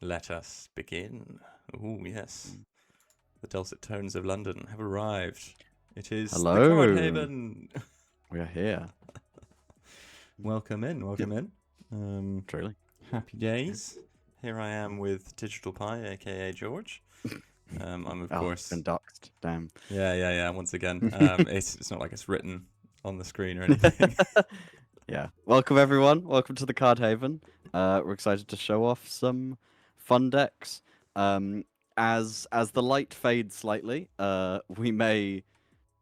Let us begin. Oh, yes. The dulcet tones of London have arrived. It is the Card Hello, Haven. we are here. Welcome in, welcome in. Truly. Happy days. Here I am with Digital Pie, aka George. I'm of Oh, course. been doxed. Damn. Yeah. Once again, it's not like it's written on the screen or anything. Yeah. Welcome everyone. Welcome to the Card Haven. We're excited to show off some fun decks. As the light fades slightly, we may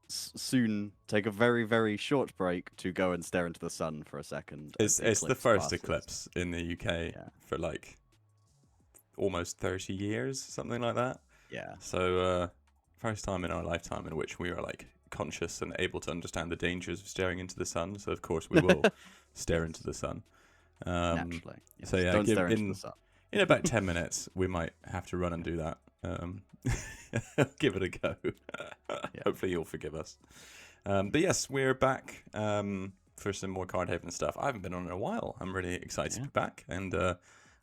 soon take a very short break to go and stare into the sun for a second. as It's the first passes. eclipse in the UK Yeah. for like almost 30 years, something like that. Yeah. So, first time in our lifetime in which we are like conscious and able to understand the dangers of staring into the sun. So, of course, we will stare into the sun. Naturally. Yes. So yeah, Don't stare into the sun. in about 10 minutes, we might have to run and do that. Give it a go. Hopefully, you'll forgive us. But yes, we're back for some more Card Haven stuff. I haven't been on in a while. I'm really excited to be back, and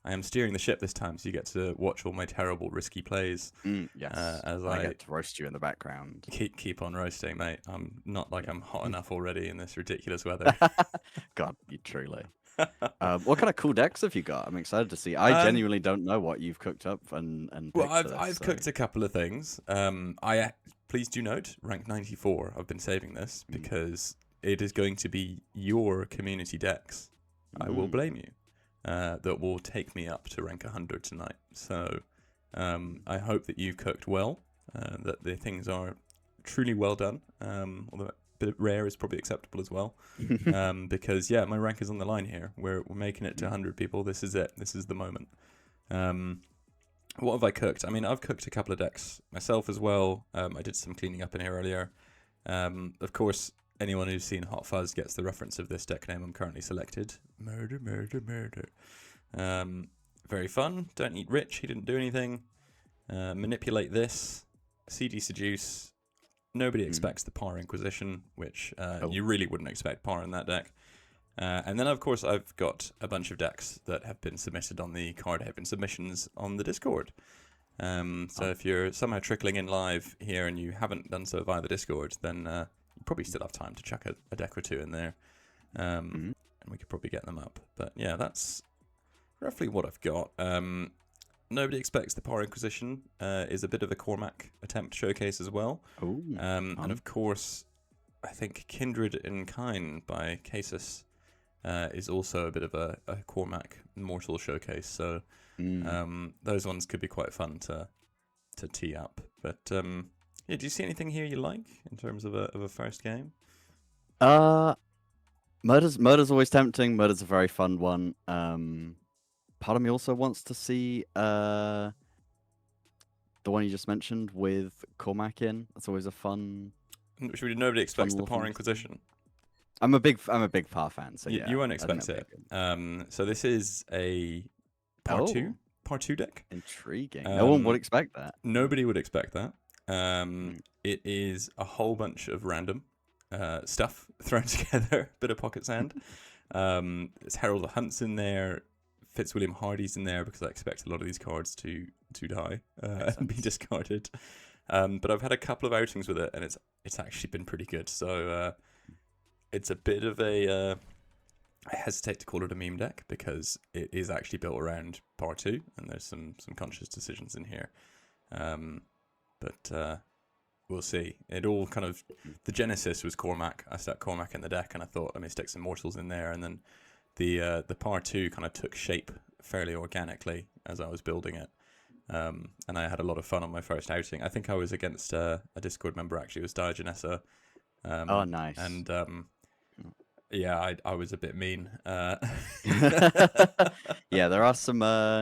I am steering the ship this time, so you get to watch all my terrible, risky plays. Yes. As I I get to roast you in the background. keep on roasting, mate. I'm not like I'm hot enough already in this ridiculous weather. God, you truly. What kind of cool decks have you got? I'm excited to see. I genuinely don't know what you've cooked up and Well, picked for this, I've cooked a couple of things. Please do note, rank 94. I've been saving this because it is going to be your community decks. I will blame you. That will take me up to rank 100 tonight. So I hope that you've cooked well. That the things are truly well done. Although a bit rare is probably acceptable as well. Because yeah, my rank is on the line here. We're making it to 100 people. This is it. This is the moment. What have I cooked? I mean, I've cooked a couple of decks myself as well. I did some cleaning up in here earlier. Of course, anyone who's seen Hot Fuzz gets the reference of this deck name I'm currently selected. Murder. Very fun. Don't eat rich. He didn't do anything. Manipulate this. CD Seduce. Nobody expects the Par Inquisition, which you really wouldn't expect Par in that deck. And then, of course, I've got a bunch of decks that have been submitted on the Card Haven submissions on the Discord. So if you're somehow trickling in live here and you haven't done so via the Discord, then you probably still have time to chuck a deck or two in there. And we could probably get them up. But yeah, that's roughly what I've got. Nobody expects the Par Inquisition is a bit of a Cormac attempt showcase as well. And of course, I think Kindred in Kind by Casus is also a bit of a Cormac Mortal showcase. So those ones could be quite fun to tee up. But yeah, do you see anything here you like in terms of a first game? Murder's always tempting. Murder's a very fun one. Part of me also wants to see the one you just mentioned with Cormac in. That's always a fun. Nobody expects the Par Inquisition. I'm a big Par fan, so yeah. You won't expect it. So this is a Par 2 deck. Intriguing. No one would expect that. Nobody would expect that. It is a whole bunch of random stuff thrown together. Bit of pocket sand. It's Herald of Hunt's in there. Fitzwilliam Hardy's in there because I expect a lot of these cards to die and be discarded. But I've had a couple of outings with it, and it's actually been pretty good. So it's a bit of a I hesitate to call it a meme deck because it is actually built around Par 2, and there's some conscious decisions in here. But we'll see. It all kind of, the genesis was Cormac. I stuck Cormac in the deck, and I thought, let me stick some Mortals in there, and then the Par 2 kind of took shape fairly organically as I was building it. And I had a lot of fun on my first outing. I think I was against a Discord member, actually. It was Diogenessa. Oh, nice. And yeah, I was a bit mean. Yeah, there are some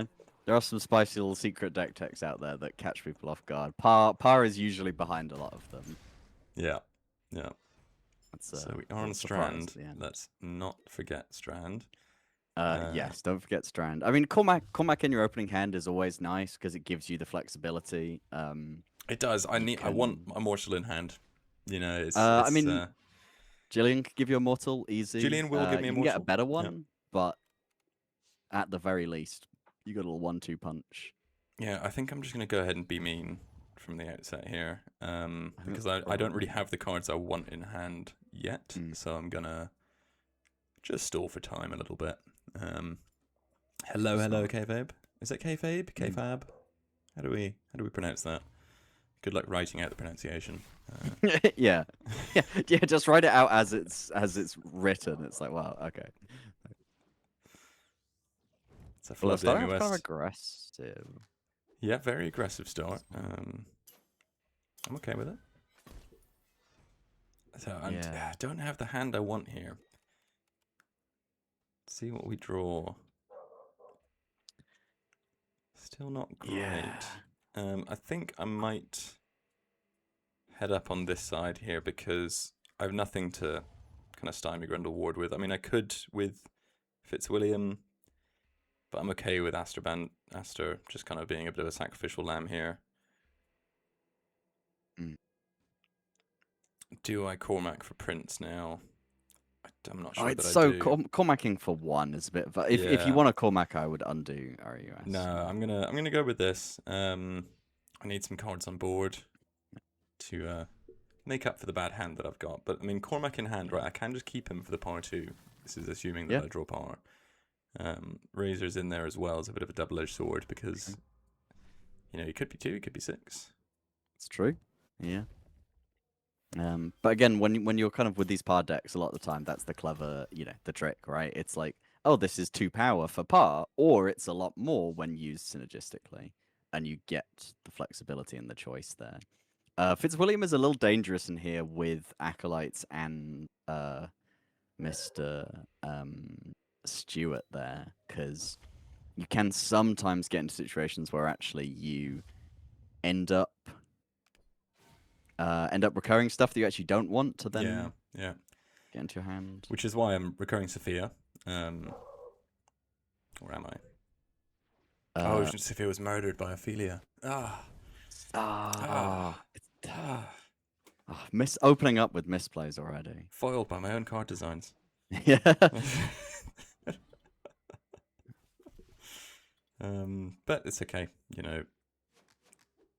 spicy little secret deck techs out there that catch people off guard. Par is usually behind a lot of them. Yeah. So we are on Strand. Let's not forget Strand. Yes, don't forget Strand. I mean, Cormac in your opening hand is always nice because it gives you the flexibility. It does. I want a Mortal in hand. You know, I mean, Jillian could give you a Mortal easy. Jillian will give me a Mortal. You can get a better one, but at the very least, You got a little 1-2 punch. Yeah, I think I'm just going to go ahead and be mean from the outset here, because I don't really have the cards I want in hand yet, so I'm going to just stall for time a little bit. Hello, Kayfabe. Is it Kayfabe? Kayfab? How do we pronounce that? Good luck writing out the pronunciation. yeah. Just write it out as it's written. It's like, wow, okay. It's a Well, flood starting West. kind of aggressive. Yeah, very aggressive start. I'm okay with it. So I don't have the hand I want here. Let's see what we draw. Still not great. Yeah. I think I might head up on this side here because I have nothing to kind of stymie Grendel Ward with. I mean, I could with Fitzwilliam, but I'm okay with Aster just kind of being a bit of a sacrificial lamb here. Do I Cormac for Prince now? I'm not sure that I do. Cormacing for 1 is a bit. If you want a Cormac, I would undo RUS. No, I'm gonna go with this. I need some cards on board to make up for the bad hand that I've got. But I mean, Cormac in hand, right? I can just keep him for the power 2. This is assuming that I draw power. Razor's in there as well as a bit of a double-edged sword because he could be 2, he could be 6. It's true. Yeah. But again, when you're kind of with these par decks, a lot of the time that's the clever, the trick, right? It's like, oh, this is 2 power for par, or it's a lot more when used synergistically, and you get the flexibility and the choice there. Fitzwilliam is a little dangerous in here with Acolytes and Mr. Stewart there, because you can sometimes get into situations where actually you end up recurring stuff that you actually don't want to then get into your hand. Which is why I'm recurring Sophia. Or am I? Sophia was murdered by Ophelia. Opening up with misplays already. Foiled by my own card designs. Yeah. But it's okay.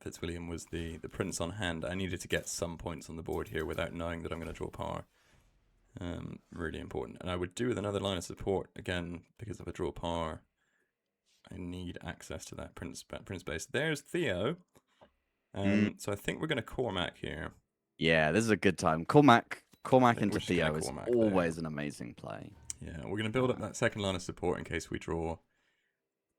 Fitzwilliam was the prince on hand. I needed to get some points on the board here without knowing that I'm going to draw power. Really important. And I would do with another line of support, again, because if I draw power, I need access to that prince base. There's Theo. So I think we're going to Cormac here. Yeah, this is a good time. Cormac into Theo is always an amazing play. Yeah, we're going to build up that second line of support in case we draw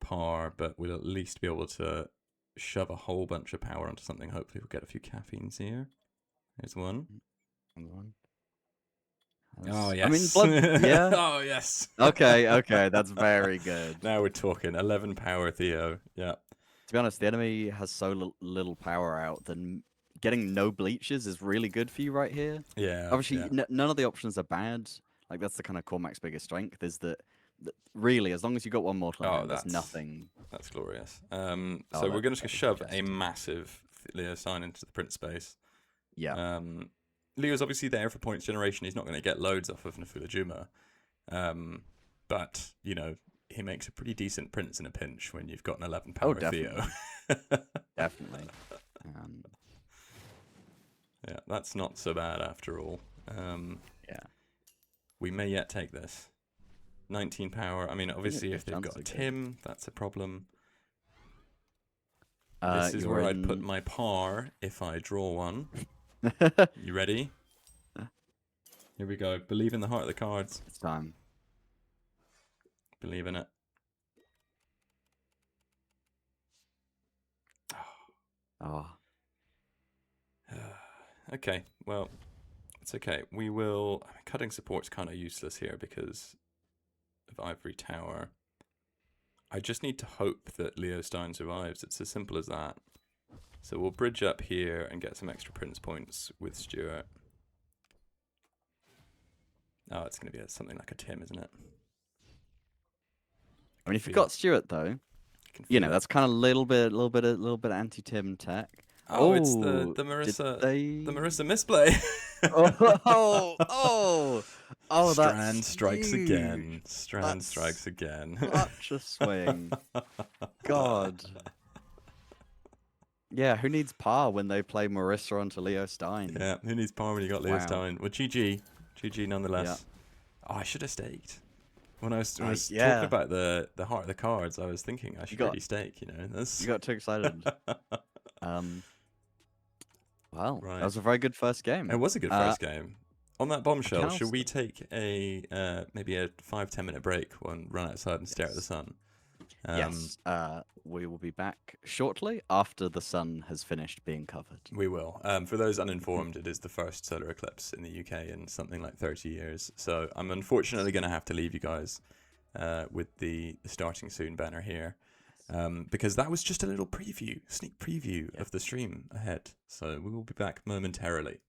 power, but we'll at least be able to shove a whole bunch of power onto something. Hopefully we'll get a few caffeines here. There's one. Oh, yes. I mean, blood, yeah. Oh, yes. Okay, that's very good. Now we're talking 11 power Theo. Yeah. To be honest, the enemy has so little power out, then getting no bleaches is really good for you right here. Yeah. Obviously, none of the options are bad. Like, that's the kind of Cormac's biggest strength, is that really, as long as you got one mortal, there's nothing. That's glorious. So we're going to shove a massive Leo sign into the print space. Yeah. Leo's obviously there for points generation. He's not going to get loads off of Nafula Juma. But, he makes a pretty decent prince in a pinch when you've got an 11 power Theo. Definitely. Yeah, that's not so bad after all. Yeah. We may yet take this. 19 power. I mean, obviously, if they've got a Tim, that's a problem. This is where I'd put my par if I draw one. You ready? Here we go. Believe in the heart of the cards. It's time. Believe in it. Oh. Okay, well, it's okay. We will... I mean, cutting support's kind of useless here because of Ivory Tower. I just need to hope that Leo Stein survives. It's as simple as that. So we'll bridge up here and get some extra prince points with Stuart. Oh, it's going to be something like a Tim, isn't it? I mean, if you've got Stuart though, that's kind of a little bit anti-Tim tech. Oh, it's the Marissa misplay. Oh, Strand that's strikes huge. again. Strand That's strikes again. such a swing. God. Yeah, who needs par when they play Marissa onto Leo Stein? Yeah, who needs par when you got Leo Wow. Stein? Well, GG. GG nonetheless. Yeah. Oh, I should have staked. When I was talking Yeah. about the heart of the cards, I was thinking I should really stake, you know. You got too excited. Well, Right. that was a very good first game. It was a good first game. On that bombshell, also... should we take a maybe a 5-10 minute break and run outside and stare at the sun? Yes. We will be back shortly after the sun has finished being covered. We will. For those uninformed, it is the first solar eclipse in the UK in something like 30 years. So I'm unfortunately going to have to leave you guys with the starting soon banner here. Because that was just a little sneak preview of the stream ahead. So we will be back momentarily.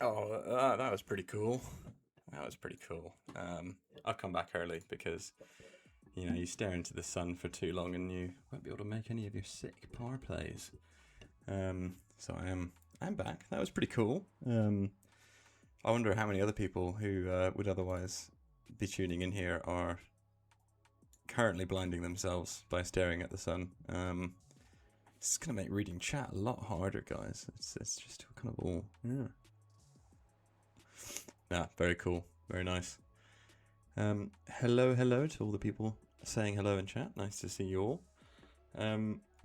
Oh, that was pretty cool. That was pretty cool. I'll come back early because, you stare into the sun for too long and you won't be able to make any of your sick power plays. So I'm back. That was pretty cool. I wonder how many other people who would otherwise be tuning in here are currently blinding themselves by staring at the sun. It's going to make reading chat a lot harder, guys. It's just kind of all... Yeah. Ah, very cool. Very nice. Hello to all the people saying hello in chat. Nice to see you all.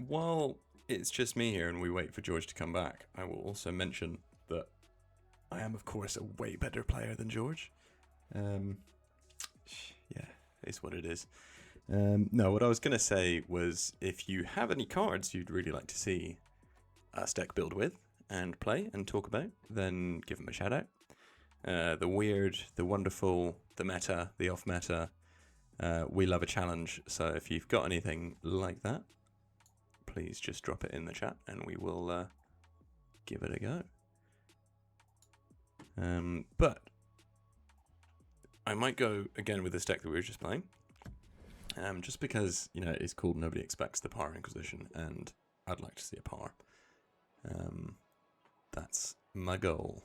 While it's just me here and we wait for George to come back, I will also mention that I am, of course, a way better player than George. Yeah, it's what it is. No, what I was going to say was if you have any cards you'd really like to see us deck build with and play and talk about, then give them a shout out. The weird, the wonderful, the meta, the off meta, we love a challenge. So if you've got anything like that, please just drop it in the chat and we will give it a go. But I might go again with this deck that we were just playing. Just because, it's called Nobody Expects the Power Inquisition, and I'd like to see a power. That's my goal.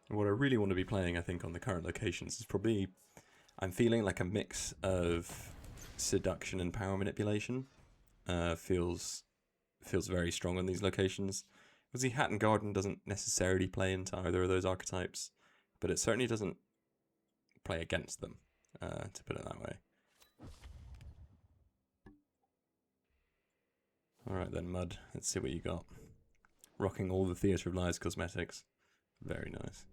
What I really want to be playing, I think, on the current locations is probably... I'm feeling like a mix of seduction and power manipulation. Feels very strong on these locations. Obviously, Hat and Garden doesn't necessarily play into either of those archetypes, but it certainly doesn't play against them, to put it that way. Alright then, Mud. Let's see what you got. Rocking all the Theatre of Lies cosmetics. Very nice.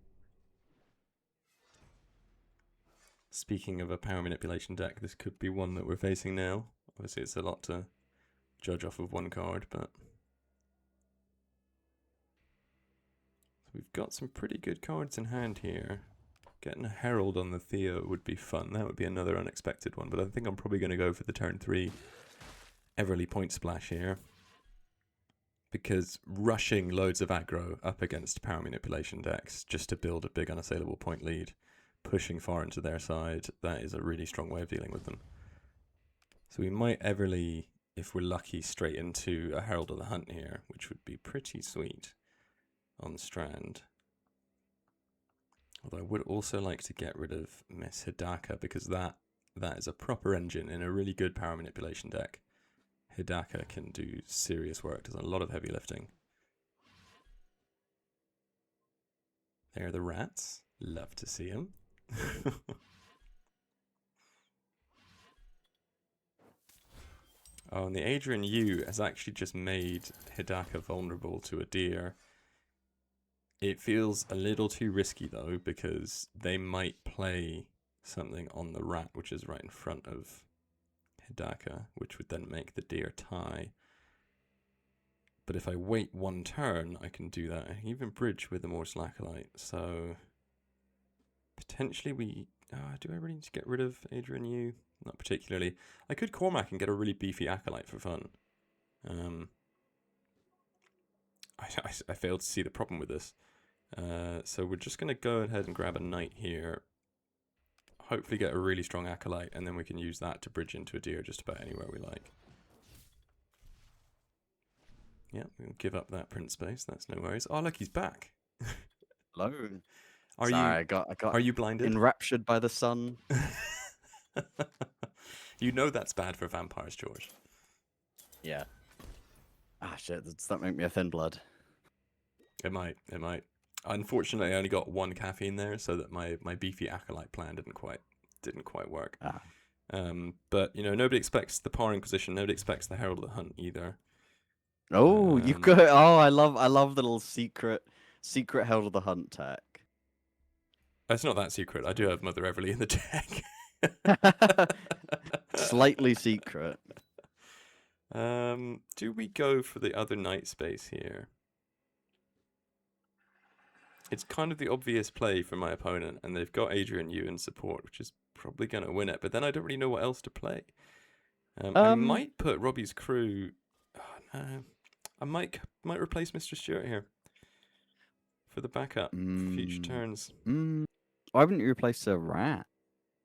Speaking of a power manipulation deck, this could be one that we're facing now. Obviously, it's a lot to judge off of one card, but... So we've got some pretty good cards in hand here. Getting a Herald on the Theo would be fun. That would be another unexpected one, but I think I'm probably going to go for the turn 3 Everly Point Splash here. Because rushing loads of aggro up against power manipulation decks just to build a big unassailable point lead, pushing far into their side, that is a really strong way of dealing with them. So we might Everly, if we're lucky, straight into a Herald of the Hunt here, which would be pretty sweet on Strand. Although I would also like to get rid of Miss Hidaka, because that is a proper engine in a really good power manipulation deck. Hidaka can do serious work, does a lot of heavy lifting. There are the rats. Love to see them. Oh, and the Adrian Yu has actually just made Hidaka vulnerable to a deer. It feels a little too risky though, because they might play something on the rat, which is right in front of Hidaka, which would then make the deer tie. But if I wait one turn, I can do that. I can even bridge with a more Slacklight. So potentially we... do I really need to get rid of Adrian Yu? Not particularly. I could Cormac and get a really beefy Acolyte for fun. I failed to see the problem with this. So we're just going to go ahead and grab a Knight here. Hopefully get a really strong Acolyte, and then we can use that to bridge into a deer just about anywhere we like. Yeah, we'll give up that print space. That's no worries. Oh, look, he's back. Hello. Are Sorry, you? I got Are you blinded? enraptured by the sun. You know that's bad for vampires, George. Yeah. Ah, shit. Does that make me a thin blood? It might. It might. Unfortunately, I only got one caffeine there, so that my beefy Acolyte plan didn't quite work. Ah. But nobody expects the Power Inquisition. Nobody expects the Herald of the Hunt either. Oh, you've got... Oh, I love the little secret Herald of the Hunt tech. It's not that secret. I do have Mother Everly in the deck. Slightly secret. Do we go for the other Knight space here? It's kind of the obvious play for my opponent, and they've got Adrian Yu in support, which is probably going to win it, but then I don't really know what else to play. I might put Robbie's Crew... Oh, no. I might replace Mr. Stewart here for the backup for future turns. Why wouldn't you replace a rat?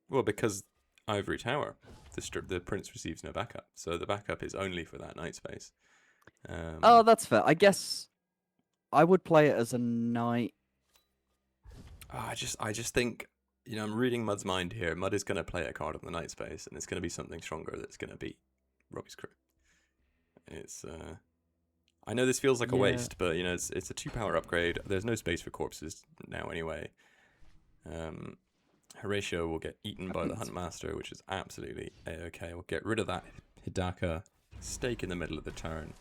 Well, because Ivory Tower, the prince receives no backup, so the backup is only for that knight space. Oh, that's fair. I guess I would play it as a knight. I just think, I'm reading Mud's mind here. Mud is going to play a card on the knight space, and it's going to be something stronger that's going to beat Robbie's crew. It's I know this feels like a waste, but it's a 2-power upgrade. There's no space for corpses now anyway. Horatio will get eaten by the Huntmaster, which is absolutely a-okay. We'll get rid of that Hidaka. Stake in the middle of the turn.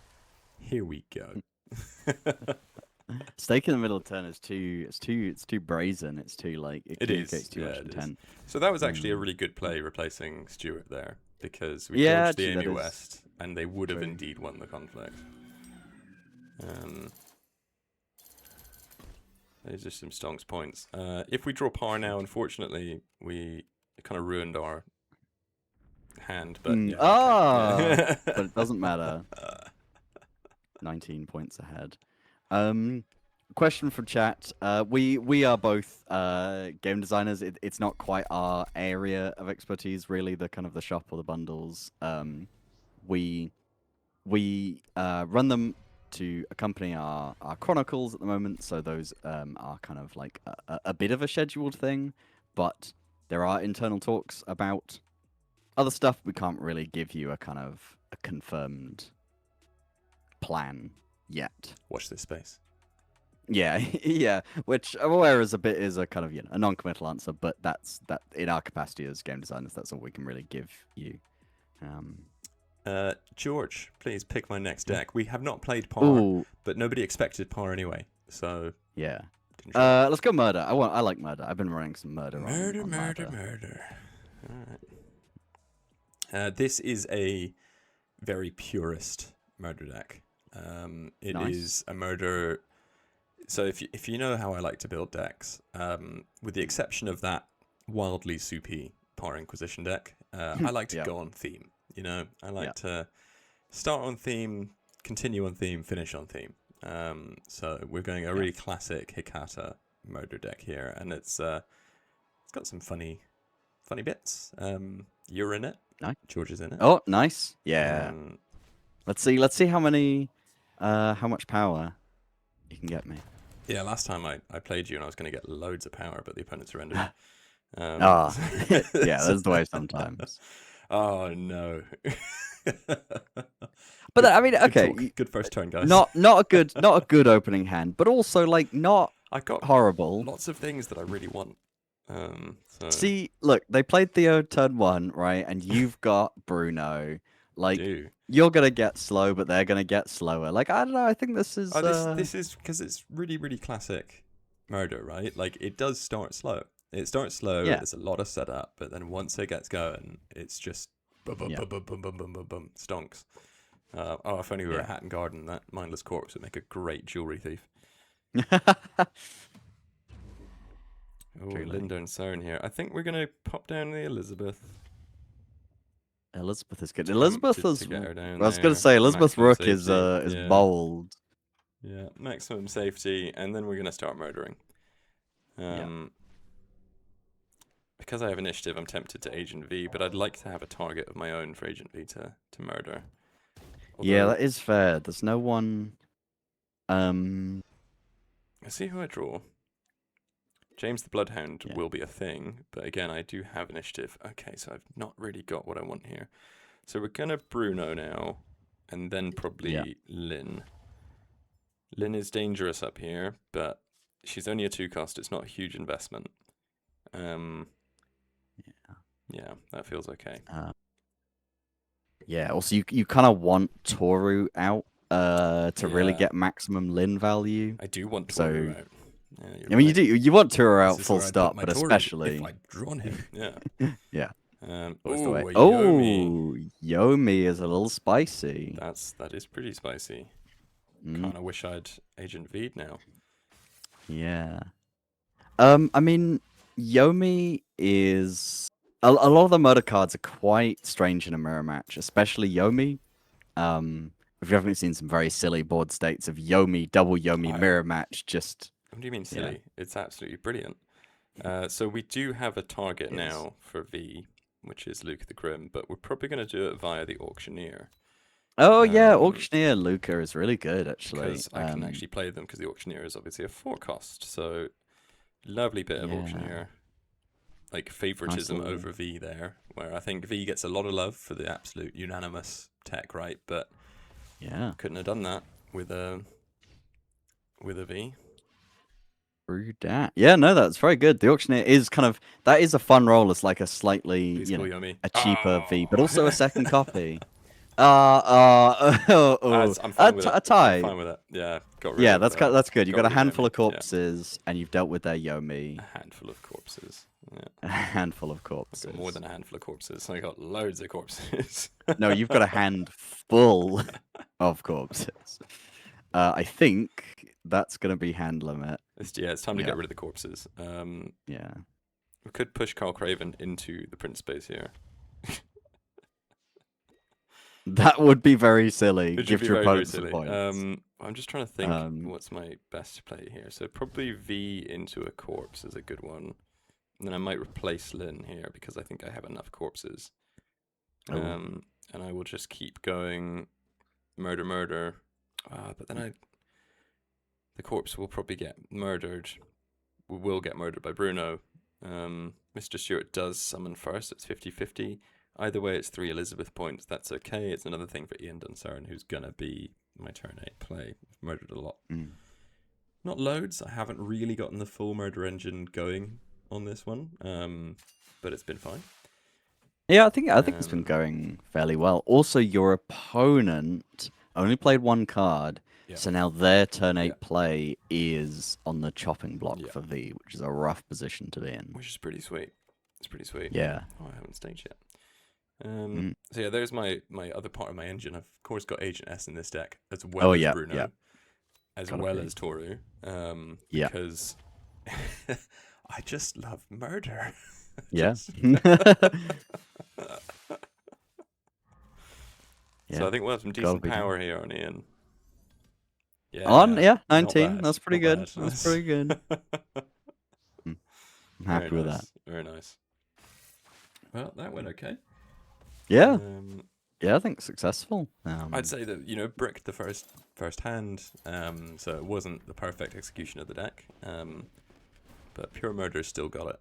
Here we go. Stake in the middle of the turn is too brazen. It's too like it communicates too much intent. So that was actually a really good play replacing Stewart there, because we dodged the Amy West, and they would have indeed won the conflict. These are some stonks points. If we draw par now, unfortunately, we kind of ruined our hand. But but it doesn't matter. 19 points ahead. Question from chat. We are both game designers. It's not quite our area of expertise, really. The kind of the shop or the bundles. We run them to accompany our chronicles at the moment, so those are kind of like a bit of a scheduled thing, but there are internal talks about other stuff. We can't really give you a kind of a confirmed plan yet. Watch this space. Yeah, yeah. Which I'm aware is a kind of a non-committal answer, but that's in our capacity as game designers, that's all we can really give you. George, please pick my next deck. We have not played par, but nobody expected par anyway. So yeah. Let's go murder. I like murder. I've been running some murder. Murder. All right. This is a very purist murder deck. It is a murder. So if you know how I like to build decks, with the exception of that wildly soupy Par Inquisition deck, I like to go on theme. I like to start on theme, continue on theme, finish on theme. So we're going a really classic Hikata murder deck here, and it's got some funny bits. You're in it. Nice. George is in it. Oh, nice. Yeah. Let's see how much power you can get me. Yeah, last time I played you and I was going to get loads of power, but the opponent surrendered. Yeah, that's the way sometimes. Oh no. But I mean, okay, good first turn, guys. Not a good opening hand, but also like not horrible. Lots of things that I really want. See, look, they played Theo turn 1, right? And you've got Bruno. Like, you're gonna get slow, but they're gonna get slower. Like, I don't know. I think this is. This is because it's really, really classic murder, right? Like, it does start slow. It starts slow. Yeah. There's a lot of setup, but then once it gets going, it's just boom, boom, boom, boom, boom, boom, boom, boom, boom, stonks. If only we were a Hatton Garden, that mindless corpse would make a great jewelry thief. Linda and Cern here. I think we're gonna pop down the Elizabeth. Elizabeth is good. Elizabeth is. I was gonna say Elizabeth Rook is bold. Yeah, maximum safety, and then we're gonna start murdering. Because I have initiative, I'm tempted to Agent V, but I'd like to have a target of my own for Agent V to murder. Yeah, that is fair. There's no one. I see who I draw. James the Bloodhound will be a thing, but again, I do have initiative. Okay, so I've not really got what I want here. So we're gonna Bruno now, and then probably Lynn. Lynn is dangerous up here, but she's only a 2-cost. It's not a huge investment. Yeah, that feels okay. Yeah. Also, you kind of want Toru out to really get maximum Lin value. I do want Toru out. Yeah, I mean, you do. You want Toru out full stop, but especially if I'd drawn him. Yeah. Yeah. Yomi. Yomi is a little spicy. That is pretty spicy. Kind of wish I'd Agent V'd now. Yeah. I mean, Yomi is a lot of the murder cards are quite strange in a mirror match, especially Yomi. if you haven't seen some very silly board states of Yomi, double Yomi, mirror match, just... What do you mean silly? It's absolutely brilliant. So we do have a target now for V, which is Luke the Grim, but we're probably going to do it via the Auctioneer. Oh yeah, Auctioneer Luca is really good actually. Because I can actually play them because the Auctioneer is obviously a 4 cost. So lovely bit of Auctioneer. Like favoritism over V there, where I think V gets a lot of love for the absolute unanimous tech, right? But couldn't have done that with a V. Through that. Yeah, no, that's very good. The Auctioneer is kind of, that is a fun role as like a slightly, a cheaper V, but also a second copy. I'm fine with it. A tie. I'm fine with it. Yeah, got rid of that's good. You've got a handful of corpses, and you've dealt with their Yomi. A handful of corpses. Yeah. A handful of corpses. I've got more than a handful of corpses. I got loads of corpses. No, you've got a handful of corpses. I think that's going to be hand limit. It's time to get rid of the corpses. Yeah. We could push Carl Craven into the print space here. That would be very silly. Give your opponent some points. I'm just trying to think what's my best play here. So probably V into a corpse is a good one. And then I might replace Lynn here because I think I have enough corpses. And I will just keep going murder. But then the corpse will probably get murdered. We will get murdered by Bruno. Mr. Stewart does summon first. It's 50-50. Either way, it's 3 Elizabeth points. That's okay. It's another thing for Ian Dunsaren, who's going to be my turn 8 play. I've murdered a lot. Not loads. I haven't really gotten the full murder engine going on this one, but it's been fine. Yeah, I think it's been going fairly well. Also, your opponent only played 1 card, so now their turn 8 play is on the chopping block for V, which is a rough position to be in. Which is pretty sweet. It's pretty sweet. Yeah. Oh, I haven't staged yet. So yeah, there's my other part of my engine. I've of course got Agent S in this deck as well as Bruno, as well as Toru, because I just love murder. Yeah. So I think we'll have some decent power here on Ian. Yeah, 19. That's pretty good. That's pretty good. I'm happy with that. Very nice. Well, that went okay. Yeah. I think successful. I'd say that, bricked the first hand, so it wasn't the perfect execution of the deck. But Pure Murder still got it.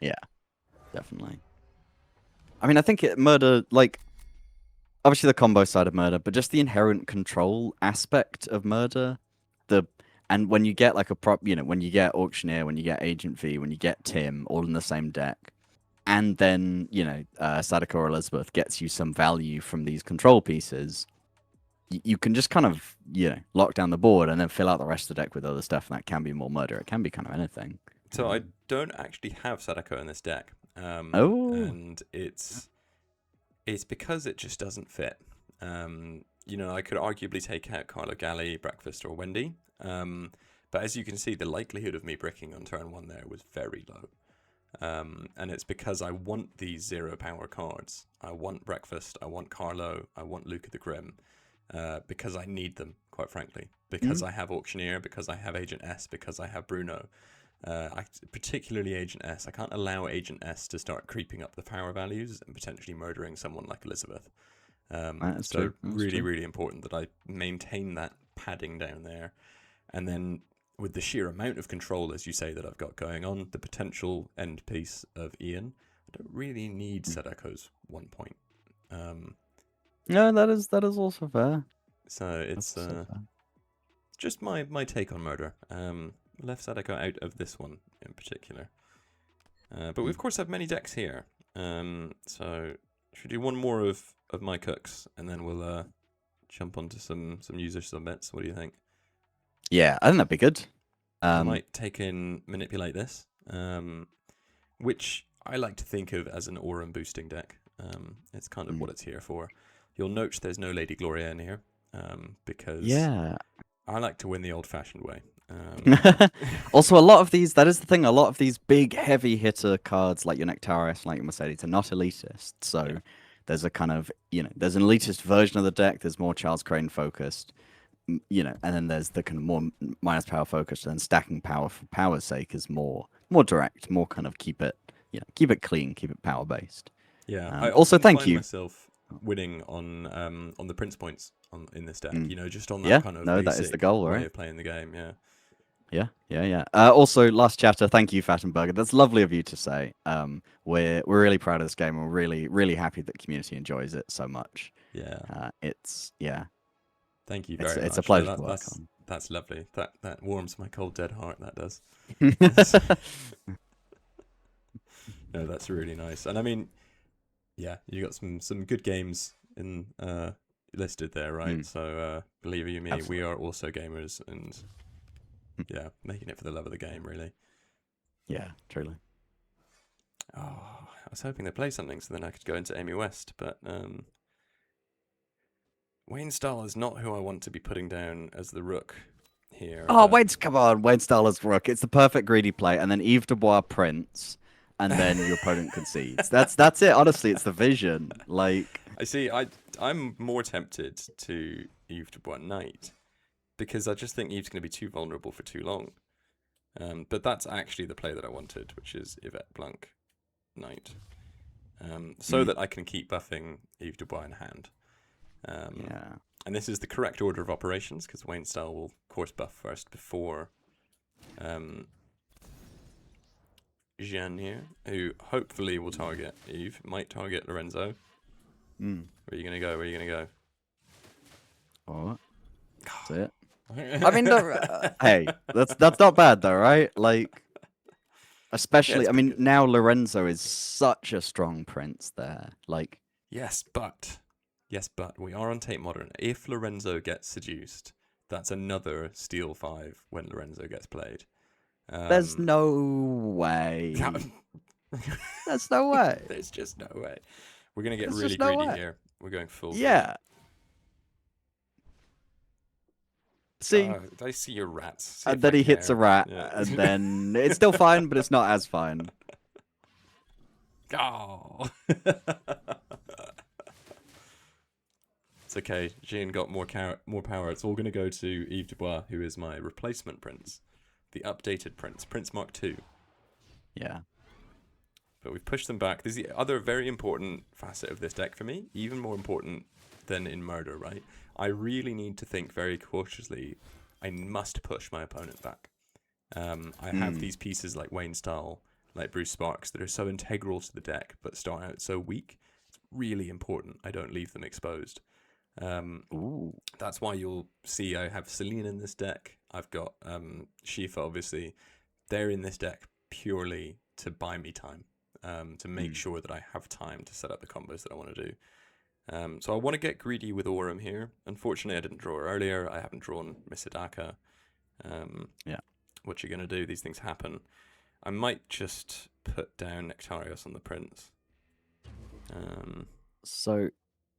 Yeah, definitely. I mean, I think Murder, like, obviously the combo side of Murder, but just the inherent control aspect of Murder, and when you get like a prop, when you get Auctioneer, when you get Agent V, when you get Tim, all in the same deck, and then, Sadako or Elizabeth gets you some value from these control pieces, you can just kind of, lock down the board and then fill out the rest of the deck with other stuff, and that can be more Murder. It can be kind of anything. So I don't actually have Sadako in this deck. And it's because it just doesn't fit. I could arguably take out Carlo Galli, Breakfast, or Wendy. But as you can see, the likelihood of me bricking on turn 1 there was very low. And it's because I want these 0 power cards. I want Breakfast, I want Carlo, I want Luca the Grim, because I need them, quite frankly. Because I have Auctioneer, because I have Agent S, because I have Bruno. Particularly Agent S. I can't allow Agent S to start creeping up the power values and potentially murdering someone like Elizabeth. So really, really important that I maintain that padding down there. And then with the sheer amount of control, as you say, that I've got going on, the potential end piece of Ian, I don't really need Sadako's 1 point. No, that is also fair. So it's just my take on Murder. Left Sadako out of this one in particular. But we of course have many decks here. So should we do one more of my cooks and then we'll jump onto some user submits. What do you think? Yeah, I think that'd be good. I might take in Manipulate this, which I like to think of as an Aurum boosting deck. It's kind of what it's here for. You'll note there's no Lady Gloria in here, because I like to win the old-fashioned way. Also, a lot of these, that is the thing, a lot of these big heavy hitter cards like your Nectaris, like your Mercedes, are not elitist. So there's a kind of, there's an elitist version of the deck. There's more Charles Crane focused, and then there's the kind of more minus power focused, and then stacking power for power's sake is more direct, more kind of keep it clean, keep it power based. Yeah. I Also, often thank find you. myself winning on the Prince points in this deck. Just on that Yeah, kind of no, basic that is the goal, way right? of playing the game. Yeah. Yeah. Also, last chatter, thank you, Fattenberger. That's lovely of you to say. We're really proud of this game. We're really, really happy that the community enjoys it so much. Yeah. Thank you very much. It's a pleasure to work on. That's lovely. That warms my cold dead heart. That does. No, that's really nice. And I mean, yeah, you got some good games in listed there, right? So believe you me, Absolutely. we are also gamers, and yeah, making it for the love of the game, really. Yeah, truly. Oh, I was hoping they'd play something so then I could go into Amy West, but Wayne Stahl is not who I want to be putting down as the rook here. Oh, come on, Wayne Stahl as rook. It's the perfect greedy play, and then Yves Dubois Prince, and then your opponent concedes. That's it. Honestly, it's the vision. Like, I see. I'm more tempted to Yves Dubois Knight because I just think Yves going to be too vulnerable for too long. But that's actually the play that I wanted, which is Yvette Blanc Knight, so that I can keep buffing Yves Dubois in hand. yeah. And this is the correct order of operations because Wayne Stahl will course buff first before Jeanne here, who hopefully will target Yves, might target Lorenzo. Where are you going to go? Where are you going to go? Oh, that's it. I mean, hey, that's not bad though, right? Like, especially, Yeah, I mean, now Lorenzo is such a strong prince there. Like, yes, but we are on Tape Modern. If Lorenzo gets seduced, that's another Steel 5 when Lorenzo gets played. There's no way. There's no way. There's just no way. We're going to get really greedy here. We're going full. Yeah. See? I see your rats. And then he hits a rat, and then it's still fine, but it's not as fine. Oh. It's okay. Jean got more power. It's all going to go to Yves Dubois, who is my replacement prince. The updated prince. Prince Mark II. Yeah. But we've pushed them back. There's the other very important facet of this deck for me, even more important than in Murder, right? I really need to think very cautiously. I must push my opponent back. I have these pieces like Wayne Stahl, like Bruce Sparks, that are so integral to the deck, but start out so weak. It's really important I don't leave them exposed. That's why you'll see I have Celine in this deck. I've got Shifa, obviously. They're in this deck purely to buy me time, to make sure that I have time to set up the combos that I want to do. So I want to get greedy with Aurum here. Unfortunately, I didn't draw earlier. I haven't drawn Misadaka. Yeah. What you going to do? These things happen. I might just put down Nectarios on the Prince.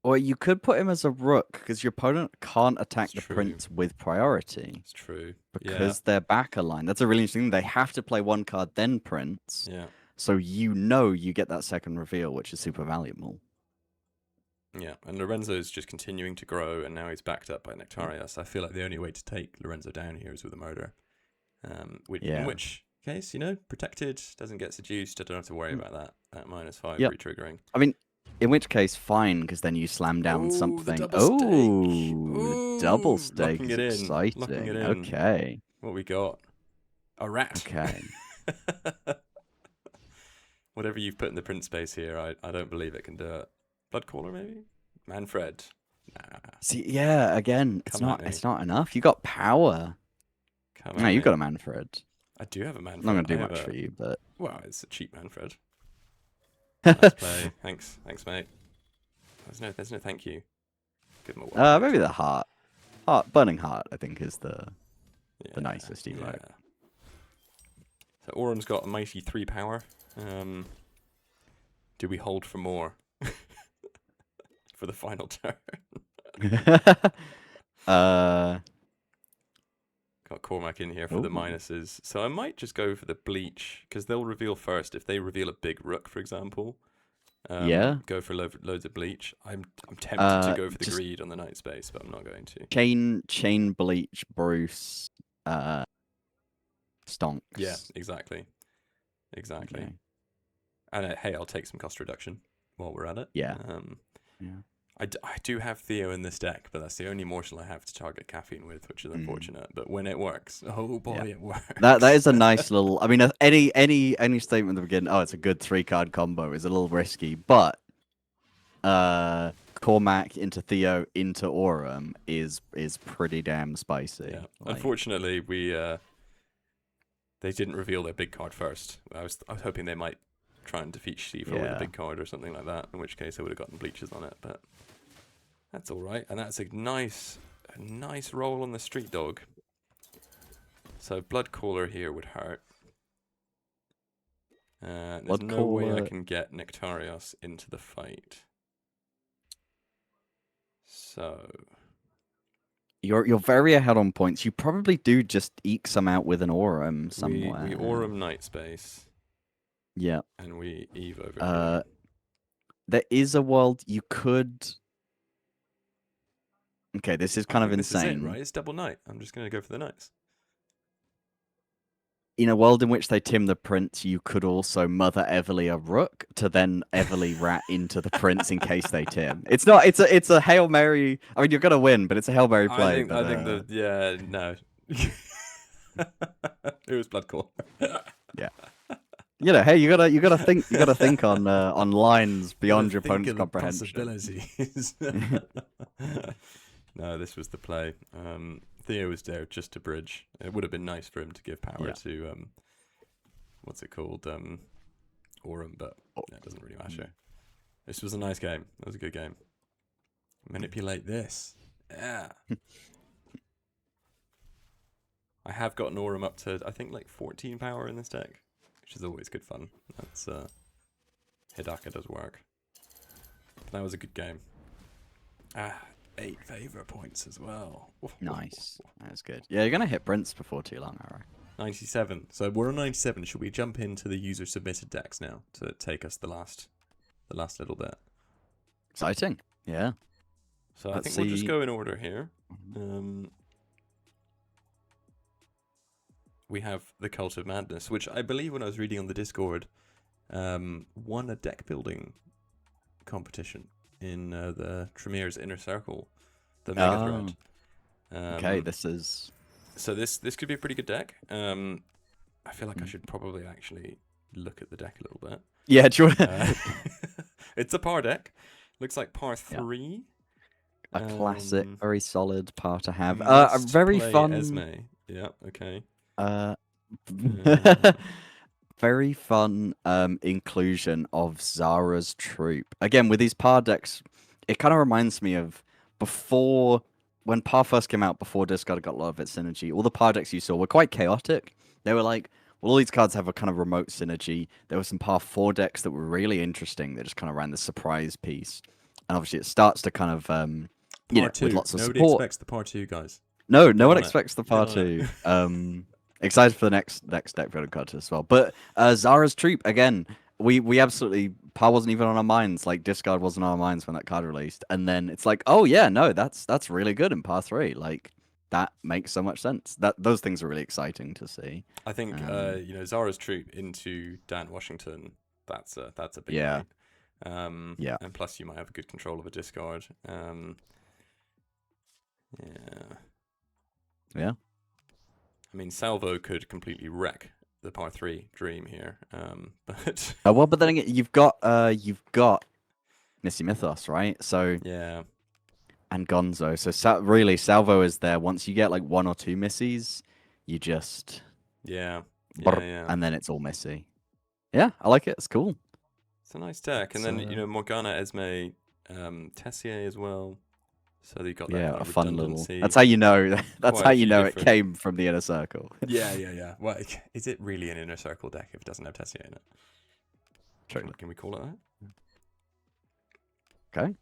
Or you could put him as a rook, because your opponent can't attack the prince with priority. It's true. Because they're back aligned. That's a really interesting thing. They have to play one card, then prince. Yeah. So you get that second reveal, which is super valuable. Yeah, and Lorenzo's just continuing to grow, and now he's backed up by Nectarios. I feel like the only way to take Lorenzo down here is with a murder. In which case, protected, doesn't get seduced. I don't have to worry about that at -5 re-triggering. I mean, in which case, fine, because then you slam down something. Double stake Locking is it in. exciting. Locking it in. Okay. What we got? A rat. Okay. Whatever you've put in the print space here, I don't believe it can do it. Bloodcaller, maybe? Manfred. Nah. See, yeah, again, it's not enough. You got power. No, you got a Manfred. I do have a Manfred. Not going to do much for you, but... Well, it's a cheap Manfred. Nice play. Thanks, mate. There's no thank you. Give him a one. Maybe the heart. Burning heart, I think, is the nicest emote. Yeah. So Aurum's got a mighty 3 power. Do we hold for more? For the final turn. Got Cormac in here for the minuses. So I might just go for the bleach, because they'll reveal first. If they reveal a big rook, for example, Yeah. Go for loads of bleach. I'm tempted to go for the just greed on the night space, but I'm not going to. chain bleach, Bruce, stonks. Yeah, exactly. Okay. And hey, I'll take some cost reduction while we're at it. Yeah. I do have Theo in this deck, but that's the only mortal I have to target caffeine with, which is unfortunate. But when it works, oh boy, it works. That is a nice little. I mean, any statement at the beginning. Oh, it's a good 3-card combo. Is a little risky, but Cormac into Theo into Aurum is pretty damn spicy. Yeah. Unfortunately, they didn't reveal their big card first. I was hoping they might try and defeat Shiva with a big card or something like that, in which case I would have gotten bleaches on it, but that's all right. And that's a nice roll on the street dog. So Blood Caller here would hurt. There's no way I can get Nectarios into the fight. So you're very ahead on points. You probably do just eke some out with an Aurum somewhere. We Aurum Night Space. Yeah. And we Eve over here. There is a world you could. Okay, this is kind of insane. This is it, right? It's double night. I'm just going to go for the knights. In a world in which they Tim the Prince, you could also Mother Everly a Rook to then Everly rat into the Prince in case they Tim. It's not. It's a Hail Mary. I mean, you're gonna win, but it's a Hail Mary play. I think no. It was Blood Call. Yeah. Hey, you gotta think on lines beyond your opponent's comprehension. Possibilities. No, this was the play. Theo was there just to bridge. It would have been nice for him to give power to what's it called, Aurum, but that doesn't really matter. This was a nice game. That was a good game. Manipulate this. Yeah. I have gotten Aurum up to I think like 14 power in this deck, which is always good fun. That's Hidaka does work. That was a good game. 8 favor points as well. Nice. That's good. Yeah, you're gonna hit Prince before too long, alright. 97. So we're on 97. Should we jump into the user submitted decks now to take us the last little bit? Exciting. Yeah. So I think we'll just go in order here. We have the Cult of Madness, which I believe when I was reading on the Discord, won a deck building competition in the Tremere's Inner Circle, the Mega Thread. Okay, this could be a pretty good deck. I feel like I should probably actually look at the deck a little bit. Yeah, sure. It's a par deck. Looks like par 3. A classic, very solid par to have. A very fun. Esme. Yeah. Okay. Very fun inclusion of Zara's Troop. Again, with these par decks, it kind of reminds me of before, when par first came out, before Discard got a lot of its synergy, all the par decks you saw were quite chaotic. They were like, well, all these cards have a kind of remote synergy. There were some par 4 decks that were really interesting. They just kind of ran the surprise piece. And obviously it starts to kind of, with lots of Nobody support. expects the par 2, guys. No one expects the par 2. Excited for the next deck building card as well. But Zara's Troop, again, we absolutely, par wasn't even on our minds. Like, Discard wasn't on our minds when that card released. And then it's like, oh yeah, no, that's really good in par 3. Like, that makes so much sense. Those things are really exciting to see. I think Zara's Troop into Dan Washington, that's a big night. And plus you might have a good control of a discard. Yeah. I mean, Salvo could completely wreck the par 3 dream here, but well, but then again, you've got Missy Mythos, right? So yeah, and Gonzo. So really, Salvo is there. Once you get like 1 or 2 Missies, you just and then it's all Missy. Yeah, I like it. It's cool. It's a nice deck, and then Morgana, Esme, Tessier as well. So you got that kind of a fun little. redundancy. That's how you know. That's how you know different... it came from the Inner Circle. Yeah. Well, is it really an Inner Circle deck if it doesn't have Tessier in it? True. Can we call it that? Okay.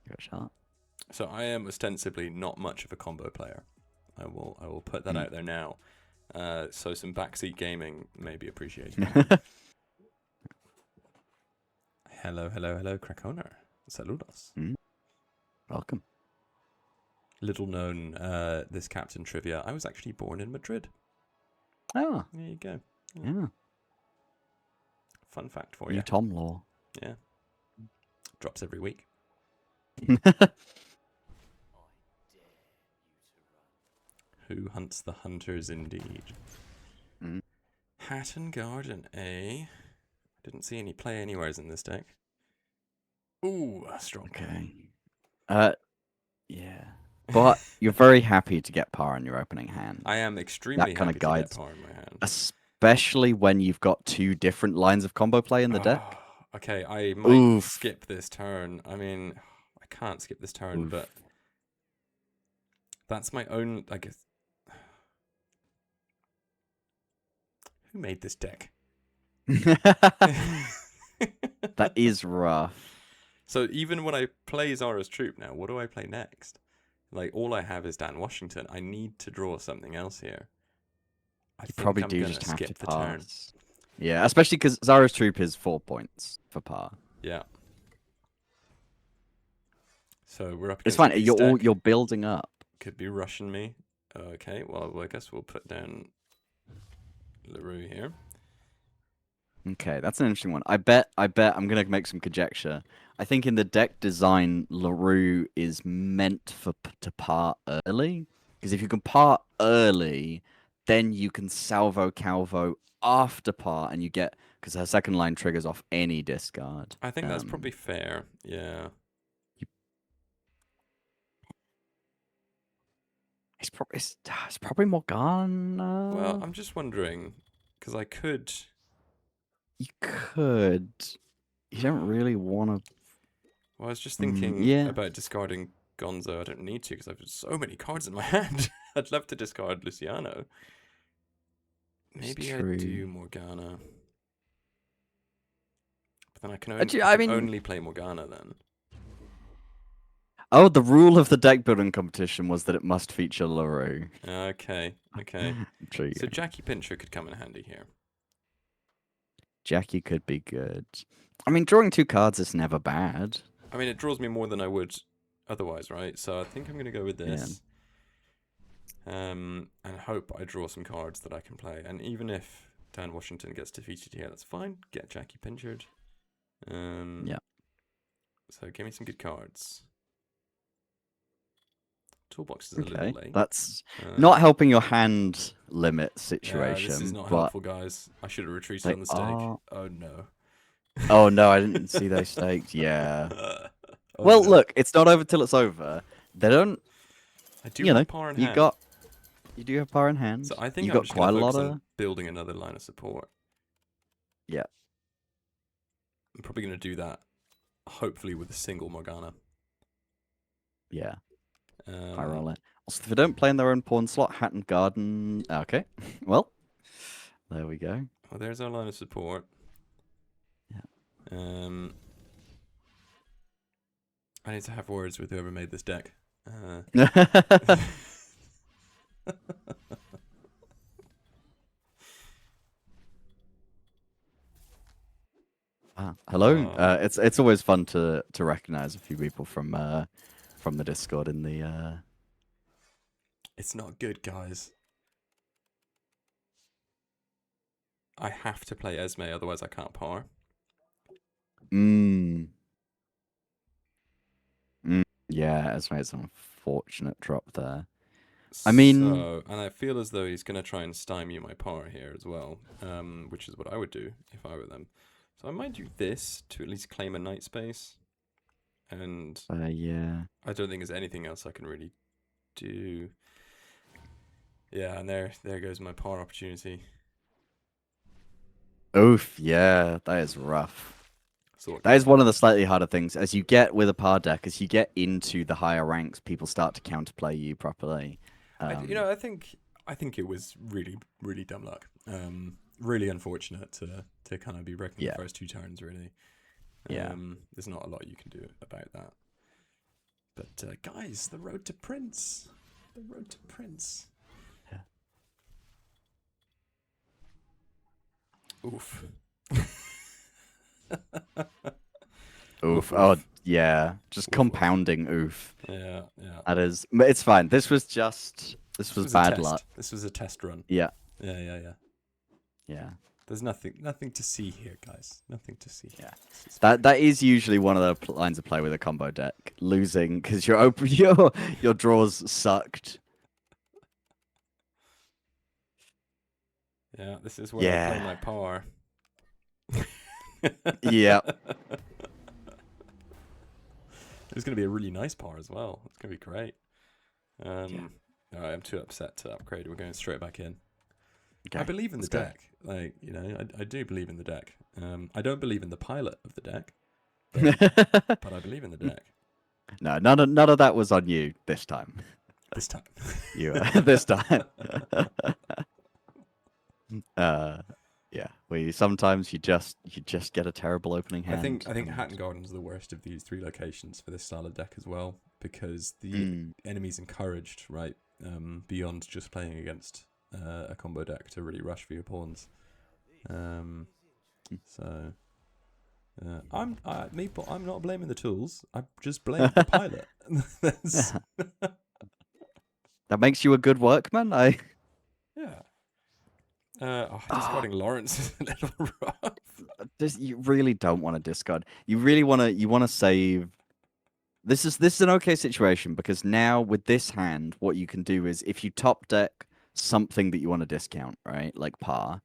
Give it a shot. So I am ostensibly not much of a combo player. I will put that out there now. So some backseat gaming may be appreciated. Hello, hello, hello, Krakoner. Saludos. Welcome. Little known, this captain trivia. I was actually born in Madrid. Oh. There you go. Yeah. Fun fact for You you. Tom Law. Yeah. Drops every week. Who hunts the hunters indeed? Hatton Garden, eh? Didn't see any play anywheres in this deck. Ooh, strong. Okay. Yeah. But you're very happy to get power in your opening hand. I am extremely happy to get power in my hand. Especially when you've got 2 different lines of combo play in the deck. Okay, I might skip this turn. I mean, I can't skip this turn, but that's my own, I guess. Who made this deck? That is rough. So even when I play Zara's Troop now, what do I play next? Like, all I have is Dan Washington. I need to draw something else here. You probably do just have to pass. Yeah, especially because Zara's Troop is 4 points for par. Yeah. So we're up against It's fine. You're building up. Could be rushing me. Okay, well, I guess we'll put down LaRue here. Okay, that's an interesting one. I bet I'm gonna make some conjecture. I think in the deck design, LaRue is meant to par early. Because if you can par early, then you can salvo calvo after par, and you get, because her second line triggers off any discard. I think that's probably fair. Yeah. It's probably Morgana. Well, I'm just wondering, because I could. You could. You don't really want to. Well, I was just thinking about discarding Gonzo. I don't need to because I've got so many cards in my hand. I'd love to discard Luciano. Maybe I do Morgana. But then I can only play Morgana then. Oh, the rule of the deck building competition was that it must feature LaRue. Okay. So Jackie Pincher could come in handy here. Jackie could be good. I mean, drawing 2 cards is never bad. I mean, it draws me more than I would otherwise, right? So I think I'm going to go with this. Yeah. And hope I draw some cards that I can play. And even if Dan Washington gets defeated here, that's fine. Get Jackie Pinchered. Yeah. So give me some good cards. Toolbox is a little late. That's not helping your hand limit situation. This is not helpful, guys. I should have retreated on the stake. Oh, no. Oh, no, I didn't see those stakes. Yeah. Well, look, it's not over till it's over. They don't... I do have power in hand. You do have power in hand. So I think you I'm got just quite a lot of building another line of support. Yeah. I'm probably going to do that, hopefully with a single Morgana. Yeah. I roll it. Also, if they don't play in their own pawn slot, Hatton Garden. Okay. Well, there we go. Well, there's our line of support. Yeah. I need to have words with whoever made this deck. Hello. It's always fun to recognize a few people from the Discord in the. It's not good, guys. I have to play Esme, otherwise I can't power. Yeah, Esme's an unfortunate drop there. I mean, and I feel as though he's going to try and stymie my power here as well, which is what I would do if I were them. So I might do this to at least claim a night space. And yeah, I don't think there's anything else I can really do. Yeah, and there goes my power opportunity. Oof, yeah, that is rough. That is one of the slightly harder things. As you get with a par deck, as you get into the higher ranks, people start to counterplay you properly. I think it was really, really dumb luck. Really unfortunate to kind of be wrecking the first 2 turns, really. There's not a lot you can do about that. But guys, the road to Prince. The road to Prince. Yeah. Oof. Oof. Woof, Oh, woof. yeah. Just Woof, woof. compounding oof. Yeah, yeah. That is. But it's fine. This was This was was a bad luck. test. This was a test run. Yeah. Yeah, yeah, yeah. Yeah. There's nothing to see here, guys. Nothing to see. Yeah. This is That fine. that is usually one of the lines of play with a combo deck. Losing because your draws sucked. Yeah, this is where I play Yeah. my power. Yeah. It's going to be a really nice power as well. It's going to be great. Yeah. All right, I'm too upset to upgrade. We're going straight back in. Okay. I believe in the Let's go. deck. Like, I do believe in the deck. I don't believe in the pilot of the deck, but I believe in the deck. No, none of that was on you this time. This time. This time. Yeah. Sometimes you just get a terrible opening hand. I think Hatton Garden's the worst of these 3 locations for this style of deck as well, because the enemy's encouraged, right, beyond just playing against a combo deck to really rush for your pawns. So I'm not blaming the tools. I just blame the pilot. That makes you a good workman. Yeah. Discarding Lawrence is a little rough. You really don't want to discard. You really want to save. This is an okay situation because now with this hand, what you can do is if you top deck something that you want to discount, right, like par,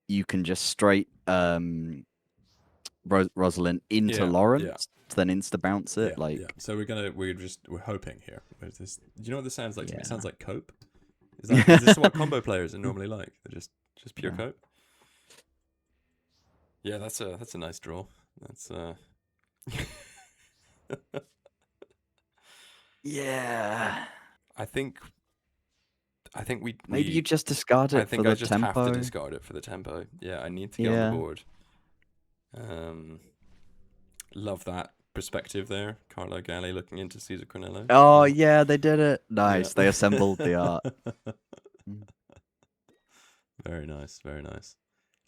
you can just straight Rosalind into Lawrence, then insta bounce it. So we're hoping here. Do you know what this sounds like? Yeah. It sounds like cope. Is this what combo players are normally like? They're just pure cope. Yeah, that's a nice draw. That's Yeah. I think we maybe you just discard it. I think for I the just tempo. have to discard it for the tempo. Yeah, I need to get on the board. Love that perspective there. Carlo Galli looking into Cesar Cornello. Oh yeah, they did it. Nice. Yeah. They assembled the art. Very nice, very nice.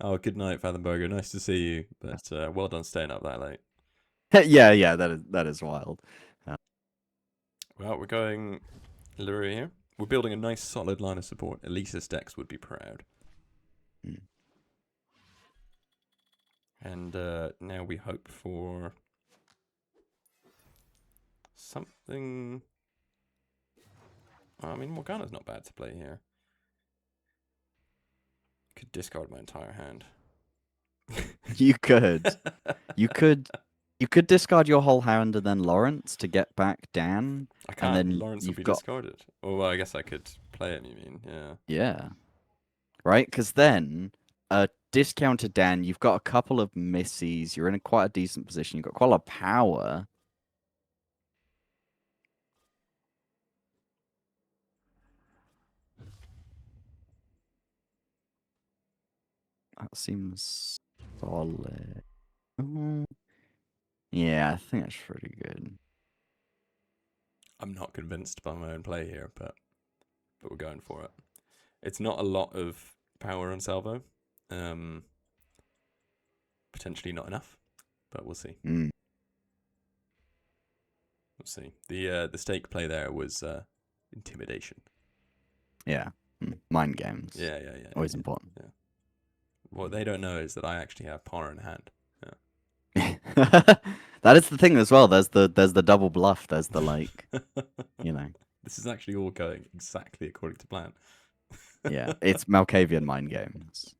Oh, good night, Fathenberger. Nice to see you, but well done staying up that late. yeah, that is wild. Well, we're going Leroy here. We're building a nice solid line of support. Elisa's decks would be proud. And now we hope for something. I mean, Morgana's not bad to play here. Could discard my entire hand. You could. You could discard your whole hand and then Lawrence to get back Dan. I can't. And then Lawrence will be discarded. Oh, well, I guess I could play it, you mean? Yeah. Yeah. Right? Because then, discounted Dan, you've got a couple of missies. You're in quite a decent position. You've got quite a lot of power. That seems solid. Yeah, I think that's pretty good. I'm not convinced by my own play here, but we're going for it. It's not a lot of power on Salvo. Potentially not enough, but we'll see. We'll see. The stake play there was intimidation. Yeah. Mind games. Yeah. Always important. Yeah. What they don't know is that I actually have power in hand. That is the thing as well. There's the double bluff. There's the This is actually all going exactly according to plan. Yeah, it's Malkavian mind games.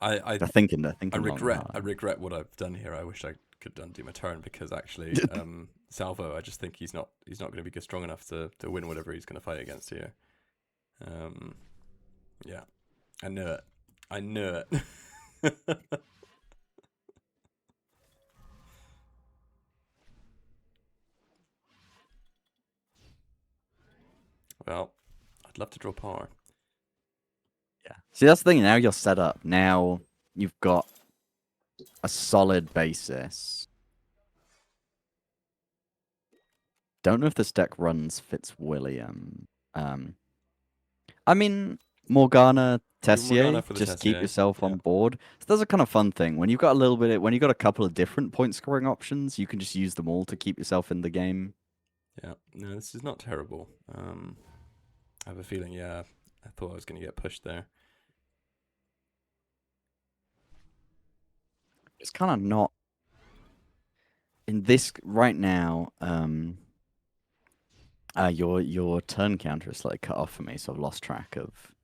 I regret what I've done here. I wish I could undo my turn because actually, Salvo, I just think he's not going to be strong enough to win whatever he's going to fight against here. Yeah, I knew it. Well, I'd love to draw power. Yeah. See, that's the thing. Now you're set up. Now you've got a solid basis. Don't know if this deck runs Fitzwilliam. I mean, Morgana, Morgana Tessier, for the just keep Tessier. yourself Yeah. on board. So that's a kind of fun thing. When you've got when you've got a couple of different point scoring options, you can just use them all to keep yourself in the game. Yeah. No, this is not terrible. I have a feeling, yeah, I thought I was going to get pushed there. It's kind of not in this right now. Your turn counter is like cut off for me, so I've lost track of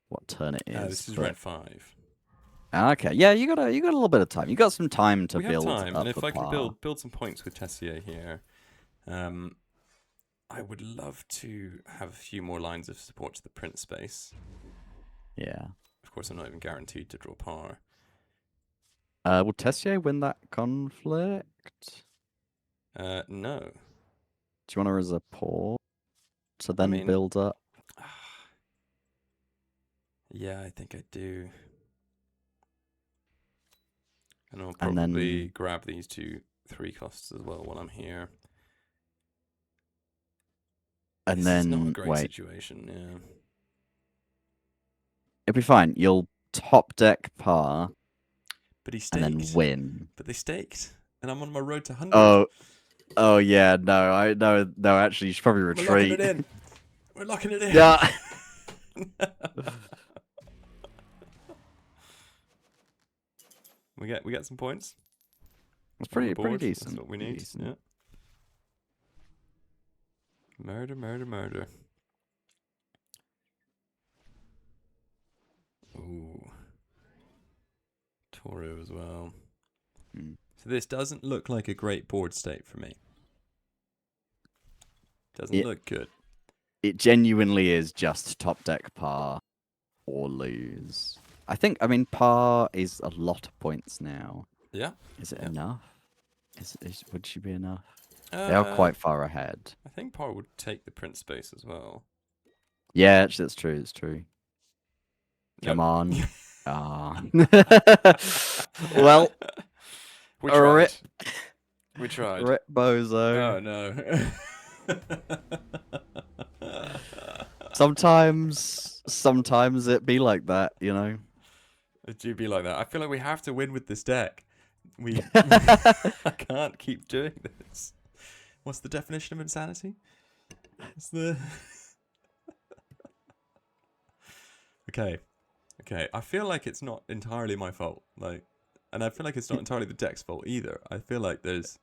what turn it is. This is round 5. Okay, yeah, you got a little bit of time. You got some time to We have build time, up and if the I can par. build some points with Tessier here, I would love to have a few more lines of support to the print space. Yeah. Of course, I'm not even guaranteed to draw par. Will Tessier win that conflict? No. Do you want her as a pawn to then I mean, build up? Yeah, I think I do. And I'll And probably then grab these 2 3 costs as well while I'm here. and This then is not a great wait. situation, yeah. It'll be fine. You'll top deck par But he and staked. then win. But they staked. And I'm on my road to 100. Oh yeah, no, actually you should probably retreat. We're locking it in. We're locking it in. Yeah. We get some points. It's pretty Board. decent. That's what we need. Decent. Yeah. Murder, murder, murder. Ooh. Toro as well. So this doesn't look like a great board state for me. Doesn't look good. It genuinely is just top deck par or lose. I mean, par is a lot of points now. Yeah. Is it enough? Would she be enough? They Uh, are quite far ahead. I think par would take the print space as well. Yeah, actually, that's true. It's true. Come Nope. on. Ah. Well, we tried. Rip. We tried. Rip Bozo. Oh no. Sometimes it be like that, you know. It do be like that. I feel like we have to win with this deck. I can't keep doing this. What's the definition of insanity? What's the Okay. I feel like it's not entirely my fault. And I feel like it's not entirely the deck's fault either. I feel like there's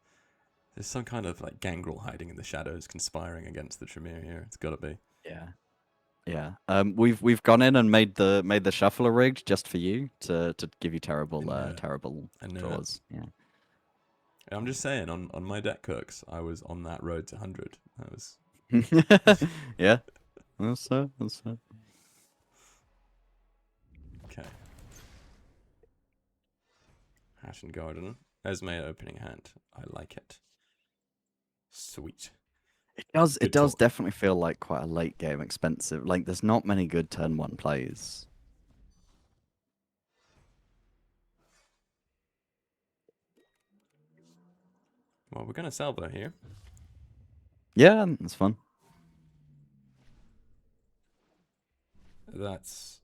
some kind of like gangrel hiding in the shadows, conspiring against the Tremere here. It's got to be. Yeah. We've gone in and made the shuffler rigged just for you to give you terrible draws. Yeah. I'm just saying, on my deck cooks, I was on that road to 100. That was. Yeah. That's so. Okay. Ashen Garden. Esme opening hand. I like it. Sweet. It does definitely feel like quite a late game expensive. Like there's not many good turn 1 plays. Well, we're gonna salvo here. Yeah, that's fun. That's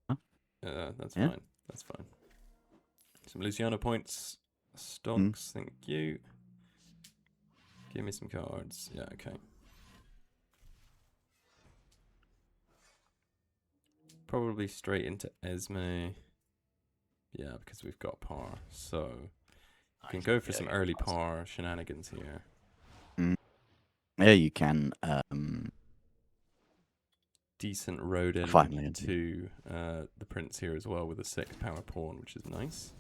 Huh? That's Yeah. fine. That's fine. Some Luciano points. Stonks, thank you. Give me some cards. Yeah, okay. Probably straight into Esme. Yeah, because we've got par. So you can go for some early par shenanigans here. Yeah, you can. Decent road in Finally, to the Prince here as well with a 6 power pawn, which is nice.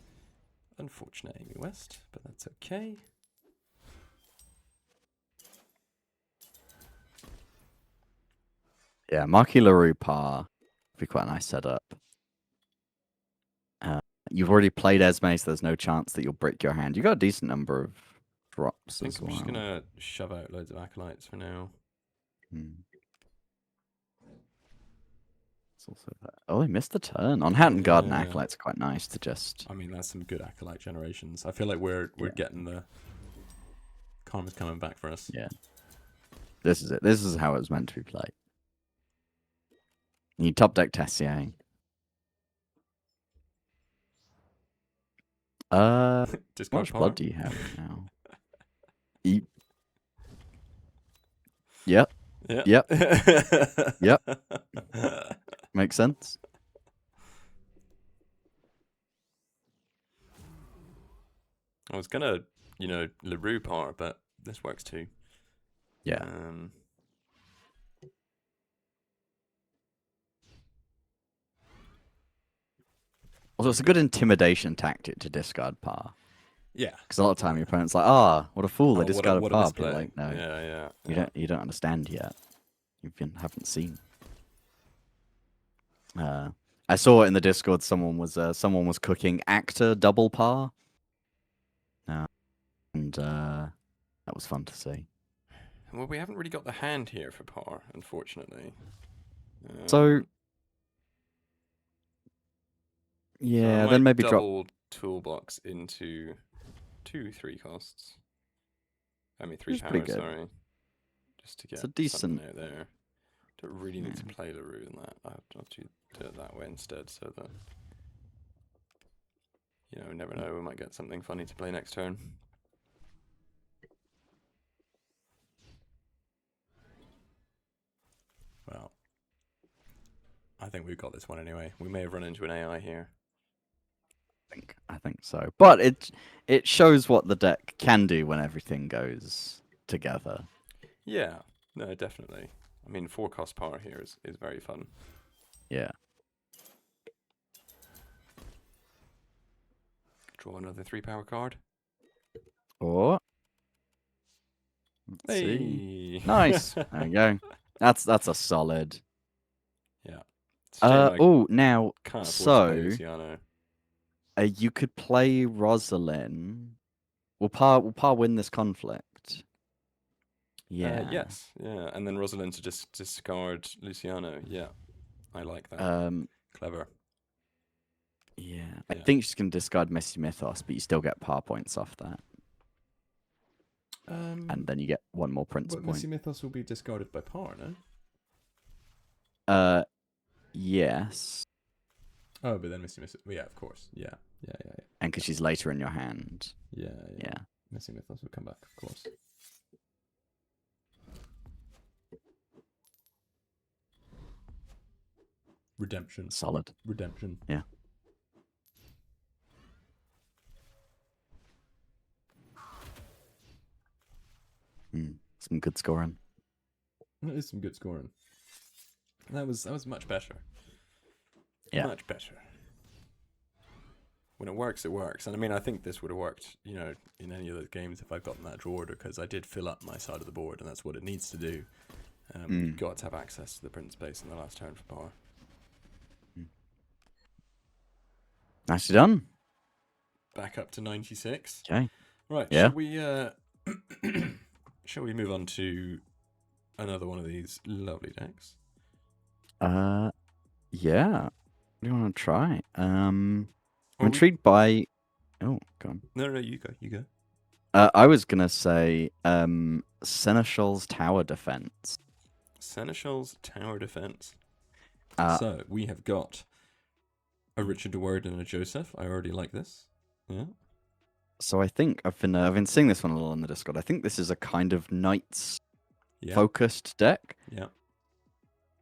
Unfortunate Amy West, but that's okay. Yeah, Marquis LaRue par would be quite a nice setup. You've already played Esme, so there's no chance that you'll break your hand. You got a decent number of drops I think as I'm well. just gonna shove out loads of acolytes for now. It's also that. Oh, he missed the turn. On Hatton Garden, Acolyte's quite nice to just. I mean, that's some good acolyte generations. I feel like we're getting the karma's coming back for us. Yeah. This is it. This is how it was meant to be played. You top deck Tessier. How Discard much power. blood do you have now? Eat. Yep. Yeah. Yep. Yep. Makes sense. I was gonna, LaRue power, but this works too. Yeah. Also, it's a good intimidation tactic to discard par. Yeah. Because a lot of time your opponent's like, what a fool, they discarded par. But like, no, you don't understand yet. Haven't seen. I saw in the Discord someone was cooking actor double par. And that was fun to see. Well, we haven't really got the hand here for par, unfortunately. So yeah, then maybe double toolbox into 2 3 costs. I mean 3 power, sorry. Just to get something out there. Don't really need to play LaRue in that. I'll do it that way instead, so that we never know, we might get something funny to play next turn. Well, I think we've got this one anyway. We may have run into an AI here. I think so. But it shows what the deck can do when everything goes together. Yeah, no, definitely. I mean, 4-cost power here is very fun. Yeah. Draw another 3-power card. Or let's see. Nice. There you go. That's a solid. Yeah. Now so you could play Rosalind. Will par win this conflict? Yeah. Yes. Yeah. And then Rosalind to just discard Luciano. Yeah. I like that. Clever. Yeah. I think she's gonna discard Messy Mythos, but you still get par points off that. And then you get one more Prince point. Messy Mythos will be discarded by par, no? Yes. Oh, but then Messy Mythos. Yeah, of course. Yeah. And because she's later in your hand. Yeah. Messy Mythos will come back, of course. Redemption. Solid. Redemption. Yeah. Some good scoring. That is some good scoring. That was much better. Yeah. Much better. When it works, it works. And I mean, I think this would have worked, in any of those games if I'd gotten that draw order, because I did fill up my side of the board, and that's what it needs to do. You've got to have access to the print space in the last turn for power. Nicely done. Back up to 96. Okay. Right. Yeah. Shall we move on to another one of these lovely decks? Yeah. What do you want to try? I'm intrigued by. Oh, go on. No, you go. I was gonna say, Seneschal's Tower Defense. Seneschal's Tower Defense. So we have got a Richard de Word and a Joseph. I already like this. Yeah. So I think I've been seeing this one a little on the Discord. I think this is a kind of knights focused deck. Yeah.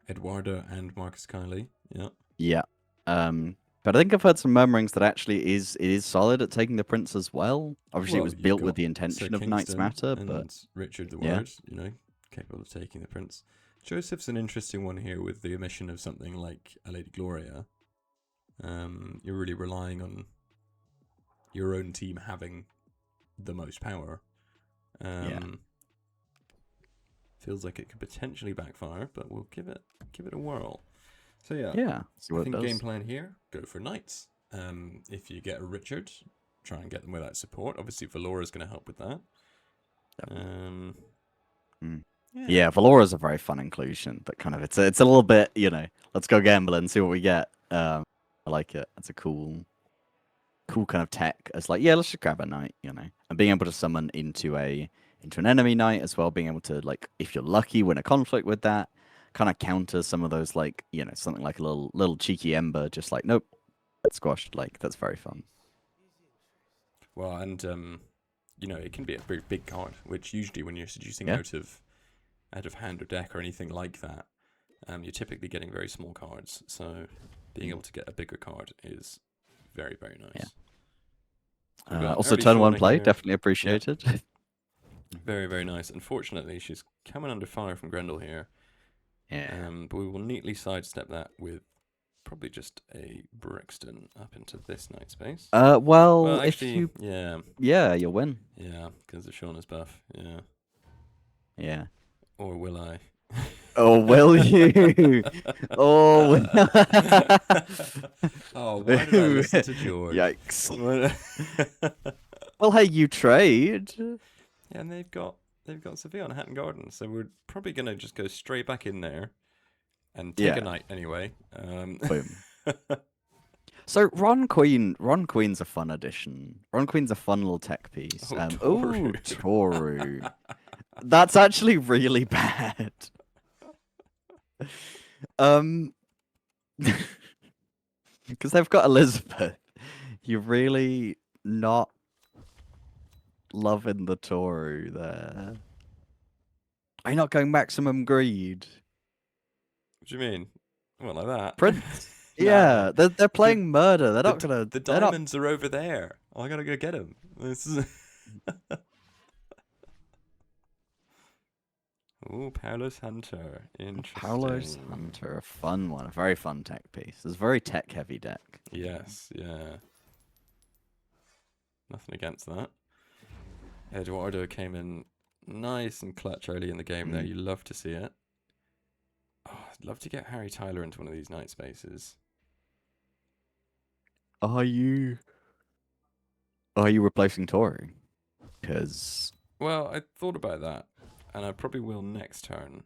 Eduardo and Marcus Kiley. Yeah. Yeah. But I think I've heard some murmurings that actually it is solid at taking the prince as well. Obviously, it was built with the intention of Knights Matter, but Richard the Word, capable of taking the prince. Joseph's an interesting one here with the omission of something like a Lady Gloria. You're really relying on your own team having the most power. Feels like it could potentially backfire, but we'll give it a whirl. So I think game plan here, go for knights. If you get a Richard, try and get them without support. Obviously, Valora's going to help with that. Valora's a very fun inclusion. That kind of it's a little bit, let's go gamble and see what we get. I like it. It's a cool kind of tech. It's like, let's just grab a knight, and being able to summon into an enemy knight as well. Being able to, like, if you're lucky, win a conflict with that. kind of counter some of those, like, something like a little cheeky ember, just like, nope, squashed. Like, that's very fun. Well, and it can be a very big card, which usually when you're seducing Yeah. out of hand or deck or anything like that, you're typically getting very small cards. So being able to get a bigger card is very, very nice. Yeah. Also, turn one play, definitely appreciated. Yeah. Very, very nice. Unfortunately, she's coming under fire from Grendel here. Yeah. But we will neatly sidestep that with probably just a Brixton up into this night space. Well, actually, if you... Yeah, you'll win. Yeah, because of Shauna's buff. Yeah. Yeah. Or will I? Oh, will you? Oh. Oh, why did I listen to George? Yikes. Well, hey, you trade. Yeah, and they've got Sophia on Hatton Garden, so we're probably gonna just go straight back in there and take a night anyway. Boom. So Ron Queen's a fun addition. Ron Queen's a fun little tech piece. Toru. That's actually really bad. Because they've got Elizabeth. You're really not loving the Toru there. Are you not going maximum greed? What do you mean? What, like that? Prince. Yeah, they're playing murder. They're not gonna. The diamonds are over there. Oh, I gotta go get them. This is. Ooh, Paolo's Hunter. Interesting. Paolo's Hunter, a fun one, a very fun tech piece. It's a very tech heavy deck. Yes, yeah. Nothing against that. Eduardo came in nice and clutch early in the game there. You love to see it. Oh, I'd love to get Harry Tyler into one of these night spaces. Are you replacing Toru? Because... Well, I thought about that, and I probably will next turn.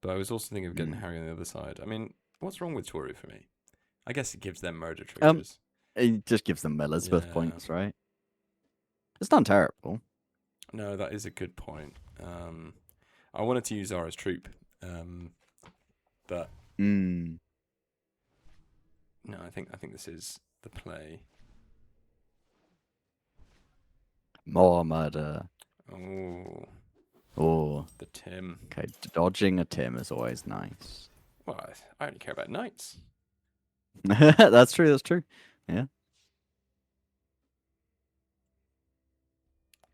But I was also thinking of getting Harry on the other side. I mean, what's wrong with Toru for me? I guess it gives them murder triggers. It just gives them Elizabeth points, right? It's not terrible. No, that is a good point. I wanted to use Zara's troop, but no, I think this is the play. More murder. Oh, the Tim. Okay, dodging a Tim is always nice. Well, I only care about knights. That's true. Yeah.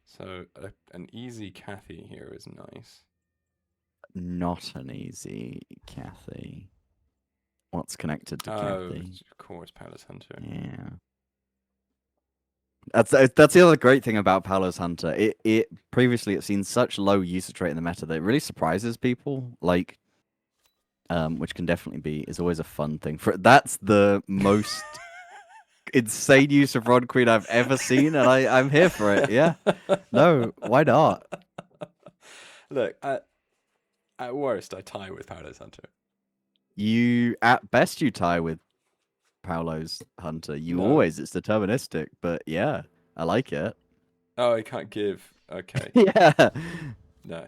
So an easy Kathy here is nice. Not an easy Kathy. What's connected to Kathy? Of course, Paolo's Hunter. Yeah. That's the other great thing about Paolo's Hunter. It previously it's seen such low usage rate in the meta that it really surprises people. Like, which can definitely is always a fun thing. That's the most insane use of Ron Queen I've ever seen, and I'm here for it. Yeah. No, why not? Look, at worst, I tie with Paolo's Hunter. At best, you tie with Paolo's Hunter. Always, it's deterministic, but yeah, I like it. Oh, I can't give. Okay. Yeah. No.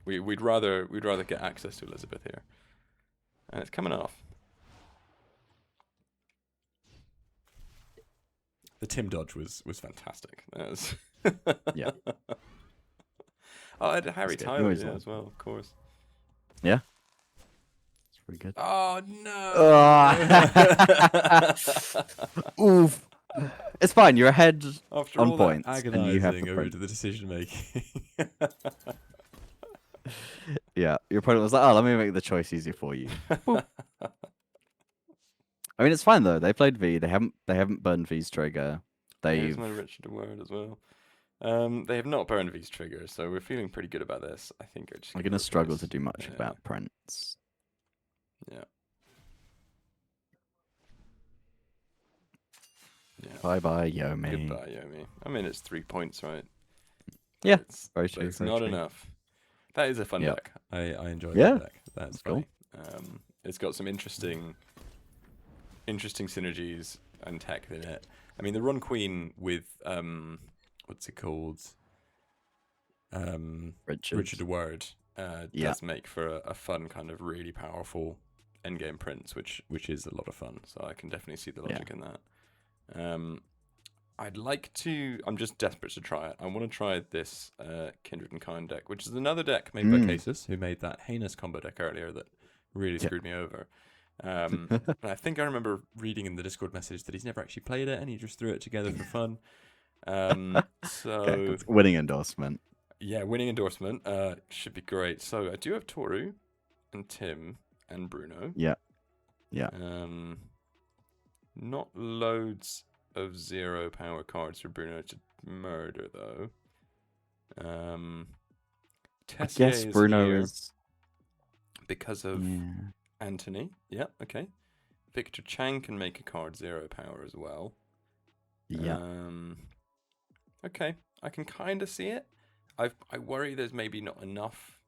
We'd rather get access to Elizabeth here. And it's coming off. The Tim dodge was fantastic. That was yeah. Oh, I had Harry Tyler as well, of course. Yeah. It's pretty good. Oh no. Oof. It's fine. You're ahead After on all points, that and you have over to the decision making. Yeah, your opponent was like, "Oh, let me make the choice easier for you." I mean, it's fine though. They played V. They haven't burned V's trigger. There's no Richard Word as well. They have not burned V's trigger, so we're feeling pretty good about this. I think we're gonna struggle to do much about Prince. Yeah. Bye bye, Yomi. Goodbye, Yomi. I mean, it's 3 points, right? Yeah, very true. It's not enough. That is a fun deck. I enjoy that deck. That's funny. Cool. It's got some interesting synergies and tech in it. I mean, the Run Queen with what's it called? Richard Word Yeah. does make for a fun kind of really powerful endgame prince, which is a lot of fun. So I can definitely see the logic in that. I'd like to. I'm just desperate to try it. I want to try this Kindred and Kind deck, which is another deck made by Casus, who made that heinous combo deck earlier that really screwed me over. And I think I remember reading in the Discord message that he's never actually played it, and he just threw it together for fun. So Okay, winning endorsement. Yeah, winning endorsement. Should be great. So I do have Toru and Tim and Bruno. Yeah. Yeah. Not loads of 0 power cards for Bruno to murder though. Tessier I guess Bruno here is because of Anthony. Yeah, okay. Victor Chang can make a card 0 power as well. Yeah. Okay, I can kind of see it. I worry there's maybe not enough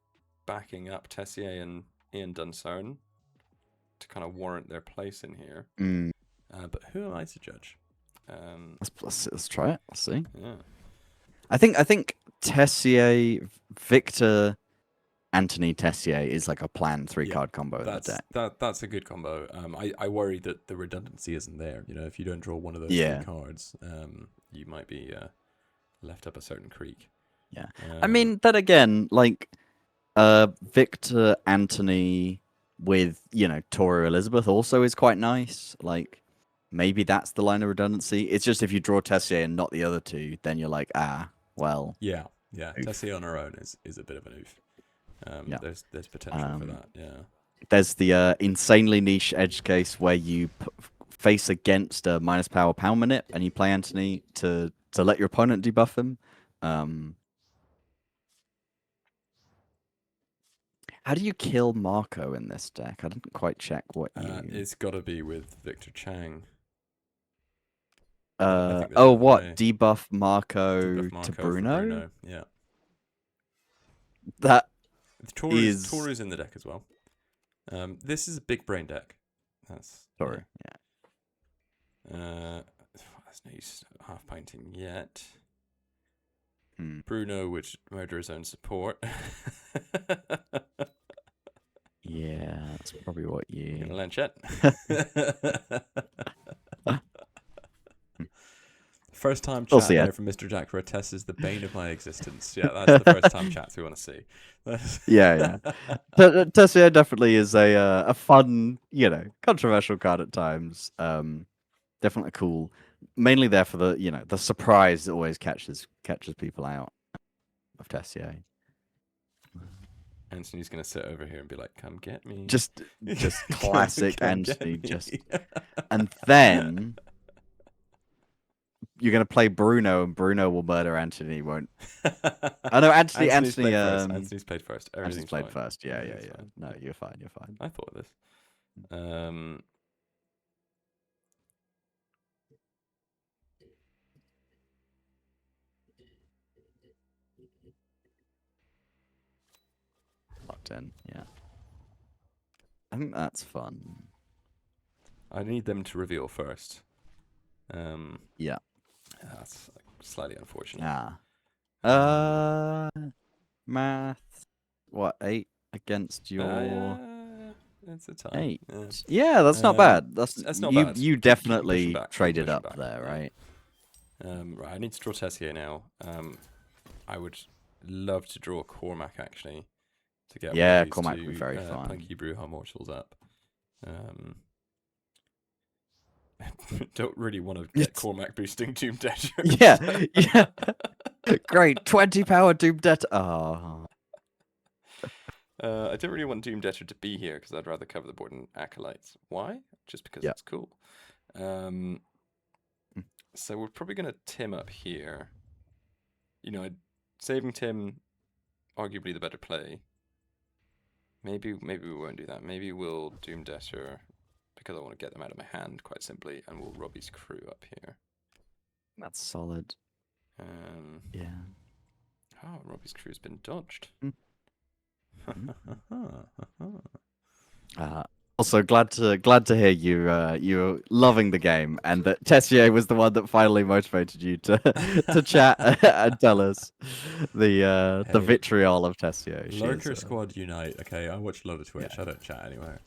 backing up Tessier and Ian Dunsarn to kind of warrant their place in here. But who am I to judge? Let's try it. Let's see. Yeah. I think Tessier, Victor, Anthony Tessier is like a planned 3-card combo in the deck. That's a good combo. I worry that the redundancy isn't there. You know, if you don't draw one of those 3 cards, you might be left up a certain creek. Yeah. I mean, then again, like Victor, Anthony with, Toru Elizabeth also is quite nice. Like, maybe that's the line of redundancy. It's just if you draw Tessier and not the other 2, then you're like, well. Yeah. Tessier on her own is a bit of an oof. There's potential for that. Yeah. There's the insanely niche edge case where you face against a minus power manip and you play Anthony to let your opponent debuff him. How do you kill Marco in this deck? I didn't quite check what you... It's got to be with Victor Chang. What? Debuff Marco to Bruno? Yeah. That Toru's in the deck as well. This is a big brain deck. That's Toru, yeah. There's no use half painting yet. Bruno would murder his own support. Yeah, that's probably what you... Gonna land chat. First time chat there from Mr. Jack for a test is the bane of my existence. Yeah, that's the first time chats we want to see. Yeah. Tessier definitely is a fun, controversial card at times. Definitely cool. Mainly there for the, the surprise that always catches people out of Tessier. Anthony's gonna sit over here and be like, "Come get me." Just classic Anthony. And then you're gonna play Bruno, and Bruno will murder Anthony. Won't? I know Anthony. Anthony's played first. Anthony's played first. Yeah. No, you're fine. I thought this. Locked in. Yeah. I think that's fun. I need them to reveal first. Yeah. That's slightly unfortunate. Math. What, 8 against your... It's a tie. 8. Yeah, that's not bad. That's not bad. You definitely traded up there, right? Right, I need to draw Tessier now. I would love to draw Cormac, actually. To get Cormac would be very fun. Punky Bruja Mortals up. Don't really want to get Cormac boosting Doom Dasher. Yeah. Great, 20 power Doom Dasher. Oh. I don't really want Doom Dasher to be here because I'd rather cover the board in Acolytes. Why? Just because it's cool. So we're probably going to Tim up here. Saving Tim, arguably the better play. Maybe we won't do that. Maybe we'll Doom Dasher because I want to get them out of my hand, quite simply, and we'll Robbie's Crew up here. That's solid. Yeah. Oh, Robbie's Crew's been dodged. Also, glad to hear you're loving the game, and that Tessier was the one that finally motivated you to to chat and tell us the Hey, vitriol of Tessier. She is Lurker Squad unite. Okay, I watch a lot of yeah. Twitch. I don't chat anywhere.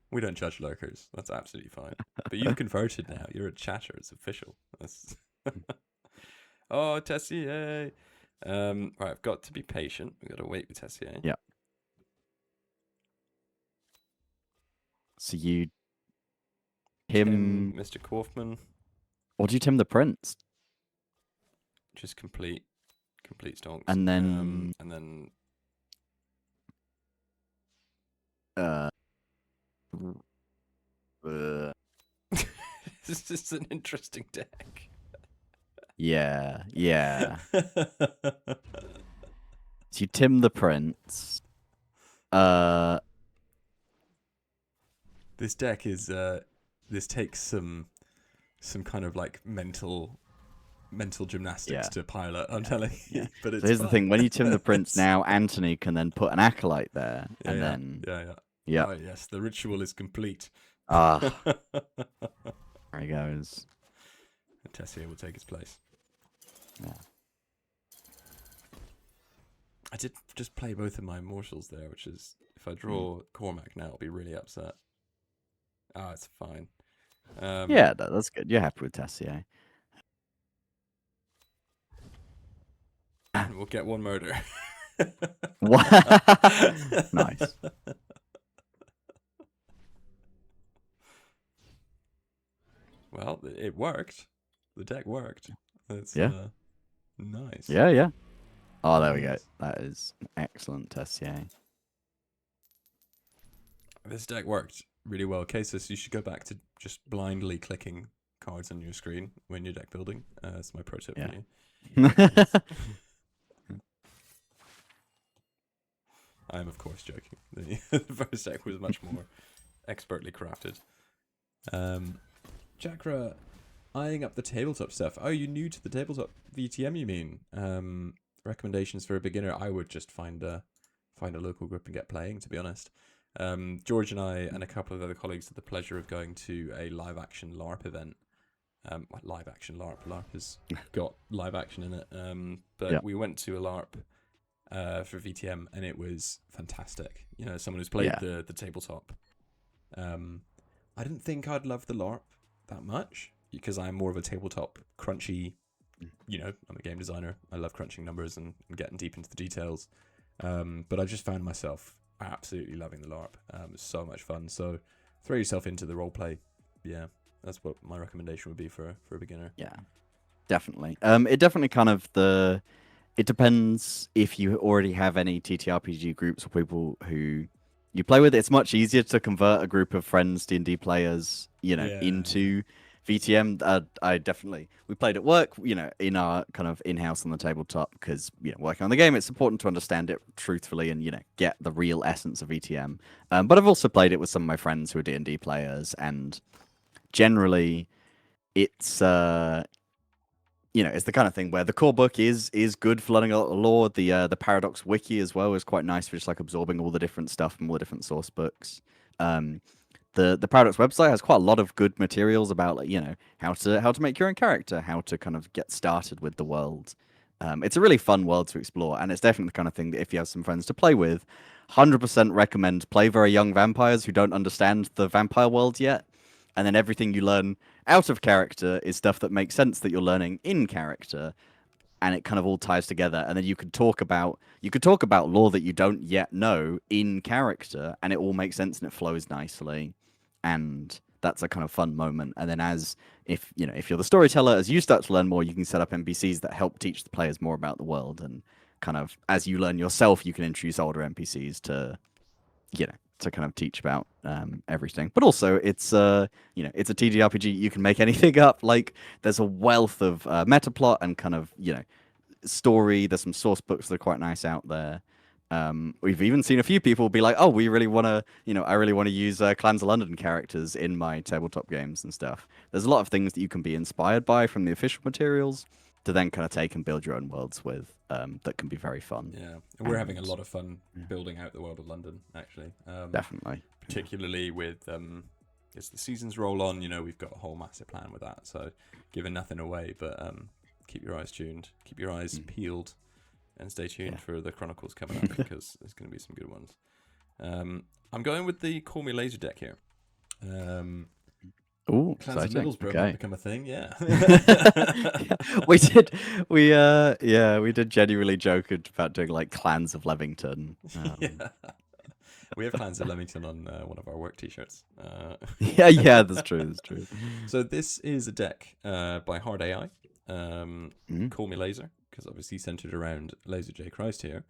We don't judge lurkers. That's absolutely fine. But you've converted now. You're a chatter. It's official. That's oh, Tessier. Right, I've got to be patient. We've got to wait with Tessier. Yeah. So you Tim, Tim, Mr. Kaufman, or do you Tim the Prince? just complete stonks. And then And then uh, uh this is an interesting deck. yeah, yeah. So you Tim the Prince. This deck is this takes some kind of like mental gymnastics Yeah. to pilot. I'm telling you, Yeah. but it's So here's fun. the thing: when you Tim the Prince now, Anthony can then put an acolyte there, Yeah, and yeah, then yeah. yeah, Oh yes, the ritual is complete. ah, there he goes. Tessier will take his place. Yeah. I did just play both of my immortals there, which is if I draw Cormac now, I'll be really upset. Ah, it's fine. Yeah, that's good. You're happy with Tessier. We'll get one murder. Nice. Well, it worked. The deck worked. It's Yeah. Nice. Yeah, yeah. Oh, there we go. Nice. That is an excellent Tessier. This deck worked really well. Cases, you should go back to just blindly clicking cards on your screen when you're deck building. That's my pro tip for you. I am, of course, joking. The first deck was much more expertly crafted. Chakra, eyeing up the tabletop stuff. Oh, you're new to the tabletop VTM, you mean? Recommendations for a beginner? I would just find a local group and get playing, to be honest. George and I and a couple of other colleagues had the pleasure of going to a live action LARP event. Live action LARP. LARP has got live action in it. But we went to a LARP for VTM, and it was fantastic. You know, someone who's played the tabletop. I didn't think I'd love the LARP that much because I'm more of a tabletop crunchy. You know, I'm a game designer. I love crunching numbers and getting deep into the details. But I just found myself absolutely loving the LARP. It was so much fun. So throw yourself into the roleplay. Yeah, that's what my recommendation would be for a beginner. Yeah, definitely. It definitely kind of it depends if you already have any TTRPG groups or people who you play with. It's much easier to convert a group of friends, D&D players, into VTM. We played at work, in our kind of in-house on the tabletop because, working on the game, it's important to understand it truthfully and, get the real essence of VTM. But I've also played it with some of my friends who are D&D players, and generally it's it's the kind of thing where the core book is good for learning a lot of lore. The Paradox wiki as well is quite nice for just like absorbing all the different stuff from all the different source books. The Paradox website has quite a lot of good materials about how to make your own character, how to kind of get started with the world. It's a really fun world to explore, and it's definitely the kind of thing that if you have some friends to play with, 100% recommend play very young vampires who don't understand the vampire world yet, and then everything you learn out of character is stuff that makes sense that you're learning in character, and it kind of all ties together. And then you could talk about lore that you don't yet know in character, and it all makes sense and it flows nicely, and that's a kind of fun moment. And then if you're the storyteller, as you start to learn more, you can set up NPCs that help teach the players more about the world, and kind of as you learn yourself, you can introduce older NPCs to kind of teach about everything. But also it's it's a TTRPG. You can make anything up. Like there's a wealth of meta plot and kind of story. There's some source books that are quite nice out there. We've even seen a few people be like, oh, we really want to, I really want to use Clans of London characters in my tabletop games and stuff. There's a lot of things that you can be inspired by from the official materials. to then kind of take and build your own worlds with, that can be very fun. Yeah, we're having a lot of fun building out the world of London, actually. Definitely. Particularly with as the seasons roll on, we've got a whole massive plan with that. So giving nothing away, but keep your eyes tuned, keep your eyes peeled, and stay tuned for the Chronicles coming up because there's going to be some good ones. I'm going with the Call Me Laser deck here. Ooh, Clans of Middlesbrough might become a thing, yeah. we did genuinely joke about doing like Clans of Leamington. Yeah. We have Clans of Leamington on one of our work t-shirts. Yeah, that's true. So this is a deck by Hard AI, Call Me Laser, because obviously centered around Laser J. Christ here.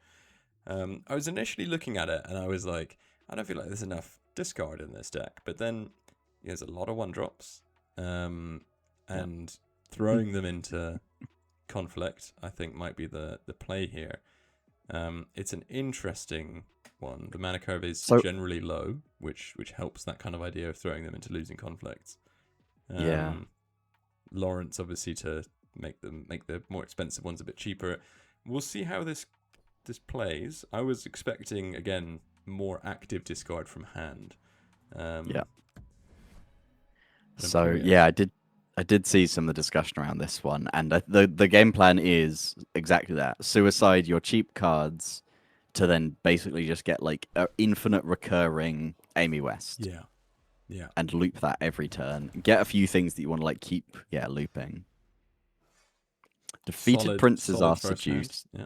I was initially looking at it and I was like, I don't feel like there's enough discard in this deck, but then there's a lot of 1-drops, and throwing them into conflict, I think, might be the play here. It's an interesting one. The mana curve is generally low, which helps that kind of idea of throwing them into losing conflicts. Lawrence, obviously, to make the more expensive ones a bit cheaper. We'll see how this plays. I was expecting, again, more active discard from hand. So I did see some of the discussion around this one, and the game plan is exactly that: suicide your cheap cards to then basically just get like an infinite recurring Amy West. Yeah. And loop that every turn. Get a few things that you want to like keep looping. Defeated princes are seduced. Yeah.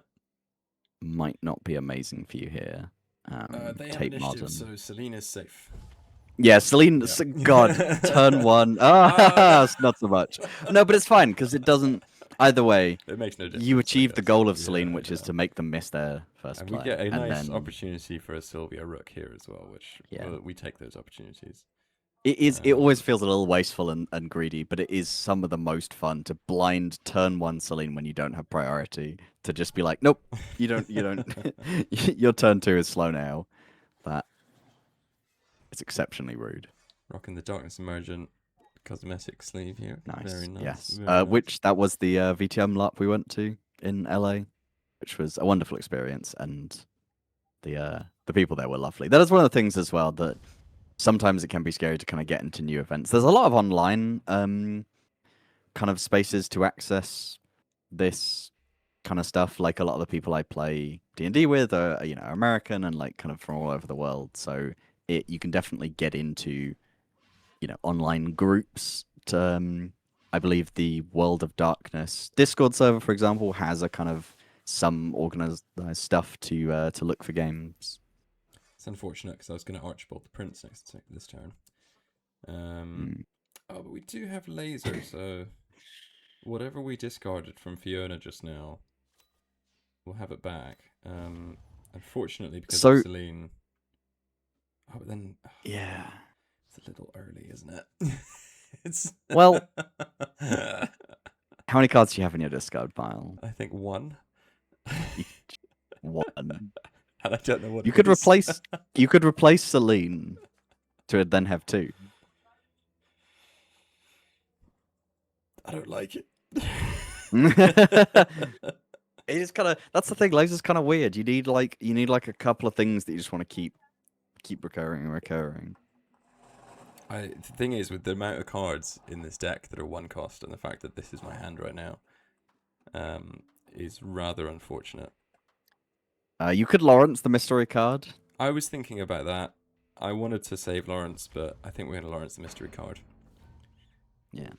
Might not be amazing for you here. They have initiative, so Selene is safe. Yeah, Selene, God, turn 1. It's not so much. No, but it's fine, because it doesn't, either way, it makes no difference. You achieve the goal of Selene, which is to make them miss their first play. We get a nice opportunity for a Sylvia Rook here as well, which we take those opportunities. It always feels a little wasteful and greedy, but it is some of the most fun to blind turn 1 Selene when you don't have priority, to just be like, nope, you don't, your turn 2 is slow now. That it's exceptionally rude. Rocking the Darkness Emergent cosmetic sleeve here. Nice. Very nice. Yes. Very nice. Which that was the VTM LARP we went to in LA, which was a wonderful experience, and the people there were lovely. That is one of the things as well that sometimes it can be scary to kind of get into new events. There's a lot of online kind of spaces to access this kind of stuff. Like a lot of the people I play D&D with are American and like kind of from all over the world. So you can definitely get into online groups. I believe the World of Darkness Discord server, for example, has a kind of some organized stuff to look for games. It's unfortunate because I was going to Archibald the Prince this turn. Oh, but we do have laser, so whatever we discarded from Fiona just now, we'll have it back. Unfortunately, because of Selene. Oh, but then yeah, it's a little early, isn't it? It's well. How many cards do you have in your discard pile? I think 1. 1. And I don't know what you could replace. You could replace Selene to then have 2. I don't like it. It is kind of, that's the thing. Laser's kind of weird. You need like a couple of things that you just want to keep recurring and recurring. The thing is, with the amount of cards in this deck that are 1 cost, and the fact that this is my hand right now, is rather unfortunate. You could Lawrence the mystery card. I was thinking about that. I wanted to save Lawrence, but I think we're going to Lawrence the mystery card. Yeah.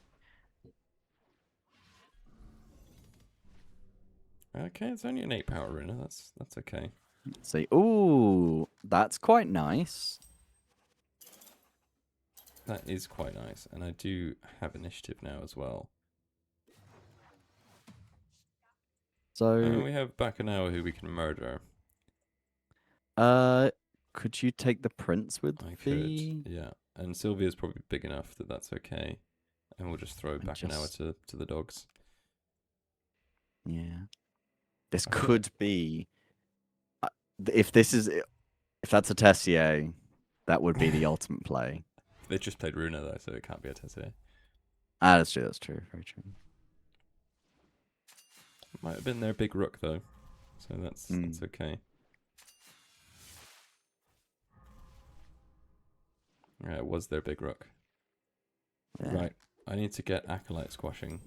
Okay, it's only an 8 power Runa. That's okay. Let's see. Ooh, that's quite nice. That is quite nice, and I do have initiative now as well. So we have Bacchanal who we can murder. Could you take the prince with I could, yeah. And Sylvia's probably big enough that that's okay, and we'll just throw Bacchanal to the dogs. Yeah, this could be. If that's a Tessier, that would be the ultimate play. They just played Runa though, so it can't be a Tessier. That's true. That's true. Very true. Might have been their big rook though, so that's okay. Yeah, it was their big rook. Yeah. Right, I need to get Acolyte squashing,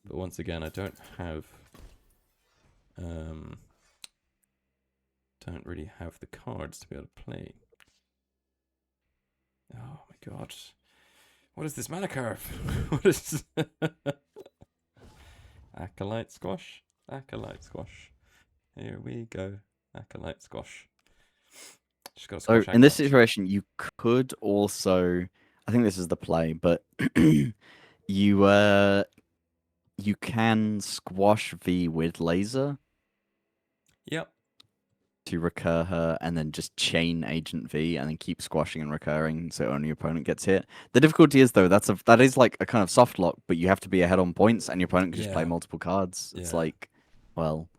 but once again, I don't have, don't really have the cards to be able to play. Oh my god, what is this mana curve? What is Acolyte squash? Acolyte squash. Here we go. Acolyte squash. Just gotta squash in this acolytes. situation, you could also, I think this is the play, but you can squash V with laser. Yep. To recur her and then just chain Agent V and then keep squashing and recurring so only your opponent gets hit. The difficulty is though that is like a kind of soft lock, but you have to be ahead on points and your opponent can just play multiple cards. It's like, well,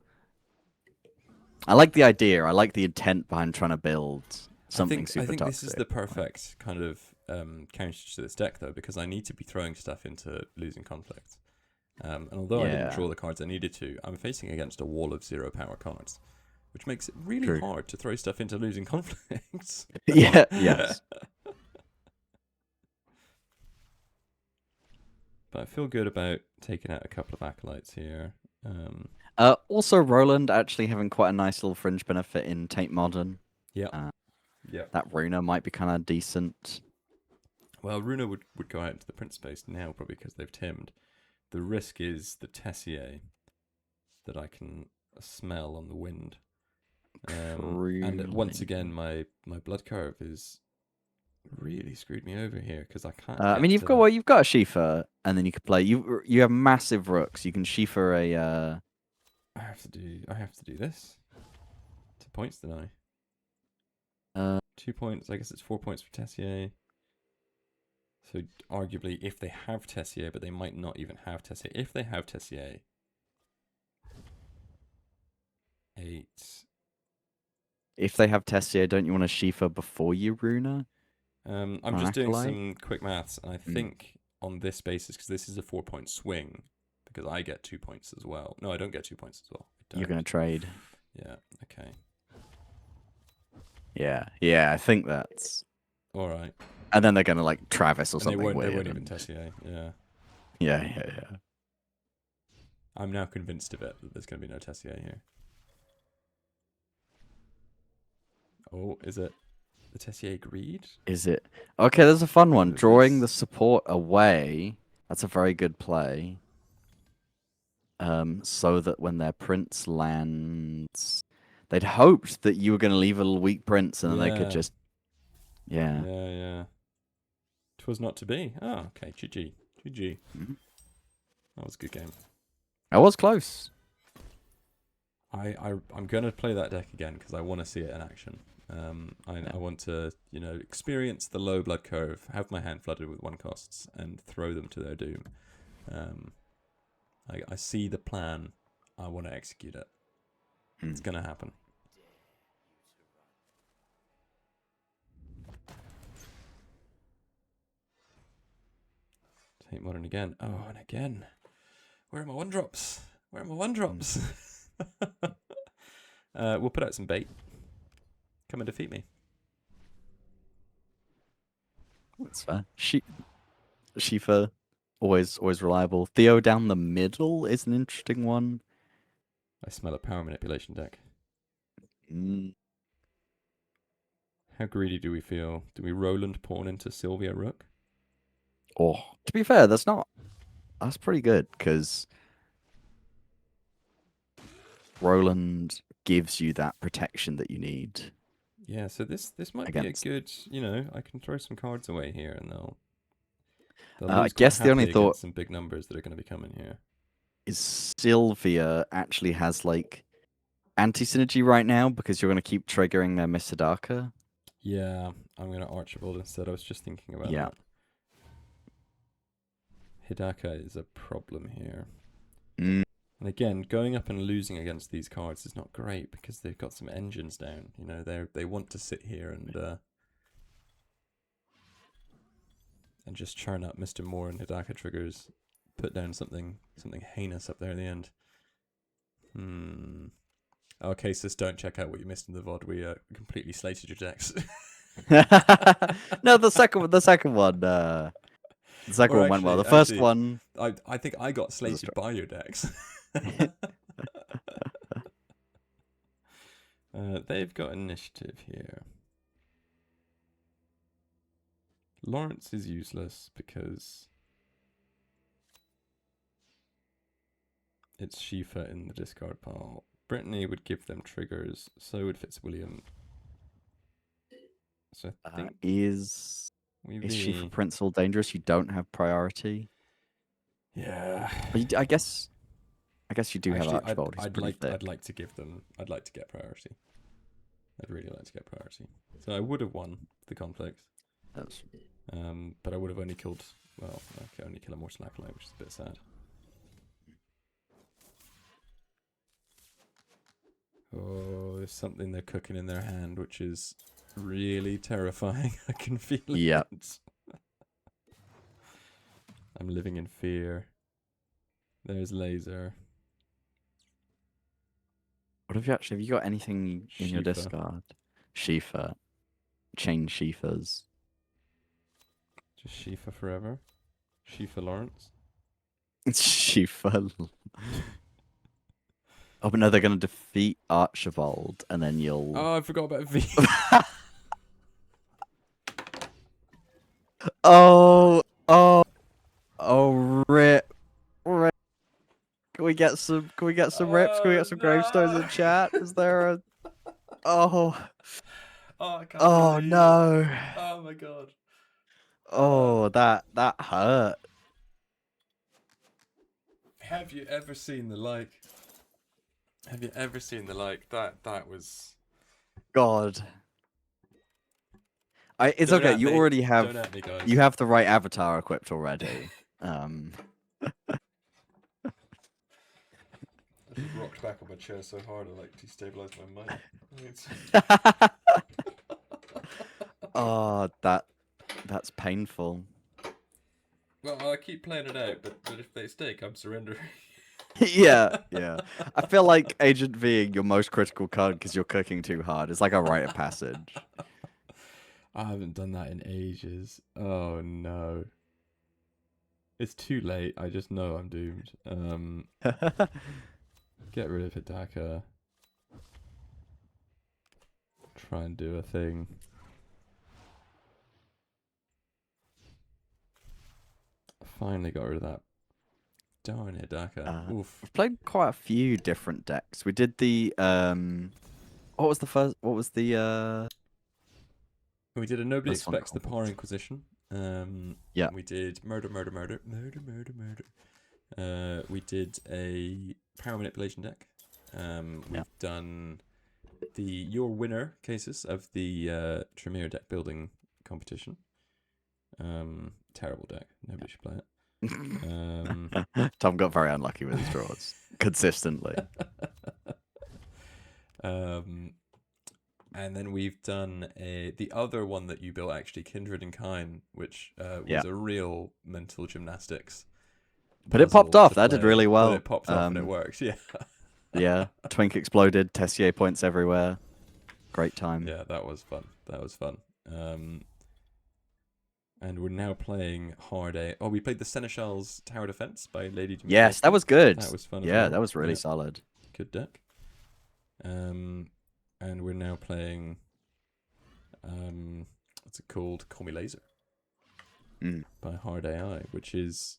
I like the idea. I like the intent behind trying to build something super toxic. I think this is the perfect kind of counter to this deck though, because I need to be throwing stuff into losing conflict. And although I didn't draw the cards I needed to, I'm facing against a wall of 0 power cards, which makes it really hard to throw stuff into losing conflicts. Yeah, yes. But I feel good about taking out a couple of acolytes here. Also, Roland actually having quite a nice little fringe benefit in Tate Modern. Yeah. That Runa might be kind of decent. Well, Runa would go out into the print space now, probably because they've timmed. The risk is the Tessier that I can smell on the wind. And once again, my blood curve is really screwed me over here because I can't. I mean, you've got a Shifa, and then you could play. You have massive rooks. You can Shifa a. I have to do this. 2 points, don't I? 2 points. I guess it's 4 points for Tessier. So arguably, if they have Tessier, but they might not even have Tessier. If they have Tessier, 8. If they have Tessier, don't you want to Shifa before you Runa? I'm just doing some quick maths, and I think on this basis, because this is a 4-point swing, because I get 2 points as well. No, I don't get 2 points as well. You're going to trade. Yeah, okay. Yeah, I think that's... All right. And then they're going to, like, Travis or something weird. They won't even Tessier, yeah. Yeah. I'm now convinced of it, that there's going to be no Tessier here. Oh, is it the Tessier Greed? Is it? Okay, there's a fun one. Drawing the support away. That's a very good play. So that when their prince lands... They'd hoped that you were going to leave a little weak prince and then they could just... Yeah. 'Twas not to be. Oh, okay. GG. That was a good game. That was close. I'm going to play that deck again because I want to see it in action. I want to, experience the low blood curve, have my hand flooded with 1 costs, and throw them to their doom. I see the plan. I want to execute it. It's going to happen. Tate Modern again. Oh, and again. Where are my 1-drops? We'll put out some bait. Come and defeat me. That's fair. Shifa, always reliable. Theo down the middle is an interesting one. I smell a power manipulation deck. Mm. How greedy do we feel? Do we Roland pawn into Sylvia Rook? Oh, to be fair, that's pretty good because Roland gives you that protection that you need. Yeah, so this might be a good, I can throw some cards away here and they'll I guess the only thought some big numbers that are going to be coming here is Sylvia actually has like anti-synergy right now because you're going to keep triggering their Miss Hidaka. Yeah, I'm going to Archibald instead. I was just thinking about that. Hidaka is a problem here. And again, going up and losing against these cards is not great because they've got some engines down. They want to sit here and just churn up Mr. Moore and Hidaka triggers, put down something heinous up there at the end. Hmm. Okay, so don't check out what you missed in the VOD. We completely slated your decks. No, the second one. The second one went well. The first one. I think I got slated by your decks. They've got initiative here. Lawrence is useless because it's Shifa in the discard pile. Brittany would give them triggers. So would Fitzwilliam. So I think is Shifa Prince all dangerous? You don't have priority. Yeah. But I guess you do have Archibald. I'd like to give them. I'd like to get priority. I'd really like to get priority. So I would have won the conflict. But I would have only killed. Well, I could only kill a Mortal Acolyte, which is a bit sad. Oh, there's something they're cooking in their hand, which is really terrifying. I can feel it. Yeah. I'm living in fear. There's laser. What have you got anything in your discard? Shifa. Chain Shifas. Just Shifa forever. Shifa Lawrence. Shifa. Oh, but no, they're going to defeat Archibald, and then you'll... Oh, I forgot about V. Rip. Can we get some rips? Can we get some gravestones in chat? Is there a... Oh. Oh, I can't oh no. Oh my god. Oh, that hurt. Have you ever seen the like? Have you ever seen the like? That was... God. It's Don't okay. You me. already have... Don't at me, guys. You have the right avatar equipped already. I just rocked back on my chair so hard I like destabilized my mic. Oh, that's painful. Well, I keep playing it out, but if they stake, I'm surrendering. yeah. I feel like Agent Ving your most critical card because you're cooking too hard. It's like a rite of passage. I haven't done that in ages. Oh no. It's too late. I just know I'm doomed. Get rid of Hidaka. Try and do a thing. Finally got rid of that. Darn Hidaka. Oof. We've played quite a few different decks. We did the what was the first? What was the We did a Nobody Expects the Power Inquisition. Yeah. We did Murder. We did a Power Manipulation deck. We've done the Your Winner cases of the Tremere deck building competition. Terrible deck. Nobody should play it. Tom got very unlucky with his draws consistently. And then we've done the other one that you built, actually, Kindred and Kine, which was a real mental gymnastics. But it popped off. That did really well. But it popped off and it works, yeah. Yeah, Twink exploded, Tessier points everywhere. Great time. Yeah, that was fun. And we're now playing Hard A. Oh, we played the Seneschal's Tower Defense by Lady Dimitri. Yes, that was good. That was fun. Yeah, that was really solid. Good deck. And we're now playing what's it called? Call Me Laser. By Hard AI, which is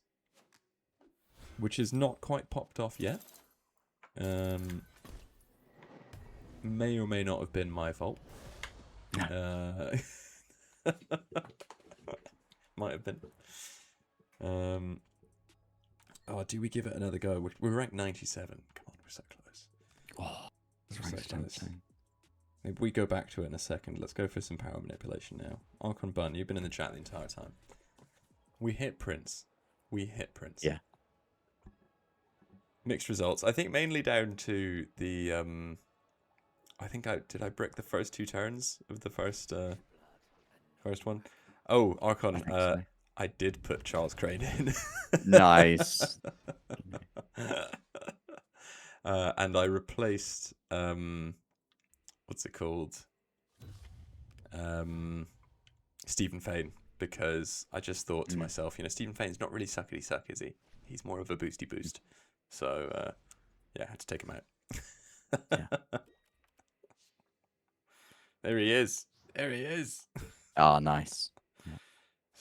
not quite popped off yet. May or may not have been my fault. Might have been. Oh, do we give it another go? We're ranked 97. Come on, we're so close. Oh, that's so close. Maybe we go back to it in a second. Let's go for some power manipulation now. Archon Bun, you've been in the chat the entire time. We hit Prince. Yeah. Mixed results. I think mainly down to the I brick the first 2 turns of the first one. Oh, Archon, I did put Charles Crane in. Nice. And I replaced what's it called? Stephen Fane, because I just thought to myself, Stephen Fane's not really suckety suck, is he? He's more of a boosty boost. So yeah, I had to take him out. Yeah. There he is. There he is. Oh, nice.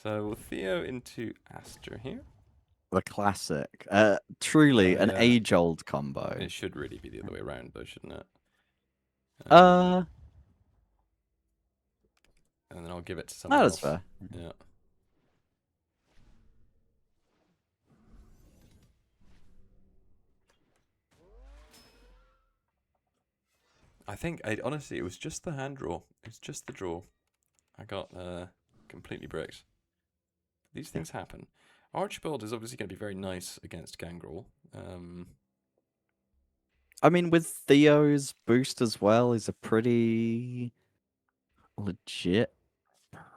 So Theo into Aster here. The classic. Truly an age-old combo. It should really be the other way around, though, shouldn't it? And then I'll give it to someone else. That's fair. Yeah. I think, honestly, it was just the hand draw. It was just the draw. I got completely bricked. These things happen. Archibald is obviously going to be very nice against Gangrel. I mean, with Theo's boost as well, he's a pretty legit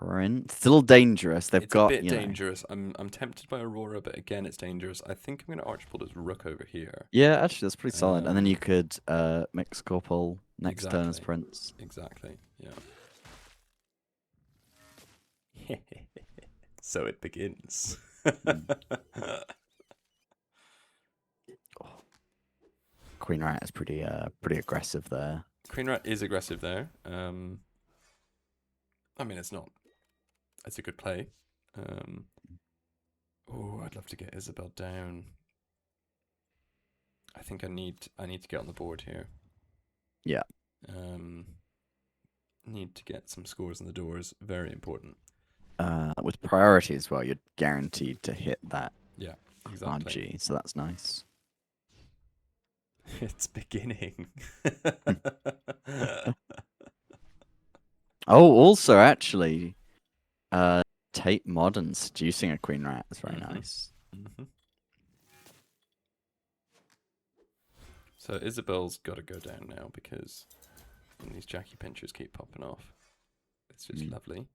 print. It's a little dangerous. It's a bit dangerous. I'm tempted by Aurora, but again, it's dangerous. I think I'm going to Archibald as Rook over here. Yeah, actually, that's pretty solid. And then you could mix Corporal next turn as Prince. Exactly, yeah. So it begins. Queen Rat is pretty aggressive there. Queen Rat is aggressive there. I mean, it's not. It's a good play. Oh, I'd love to get Isabel down. I think I need to get on the board here. Yeah. Need to get some scores on the doors. Very important. With priority as well, you're guaranteed to hit that. Yeah, exactly. RG, so that's nice. It's beginning. Oh, also, actually, Tate Modern seducing a Queen Rat is very nice. So Isabel's got to go down now because these Jackie Pinchers keep popping off. It's just lovely.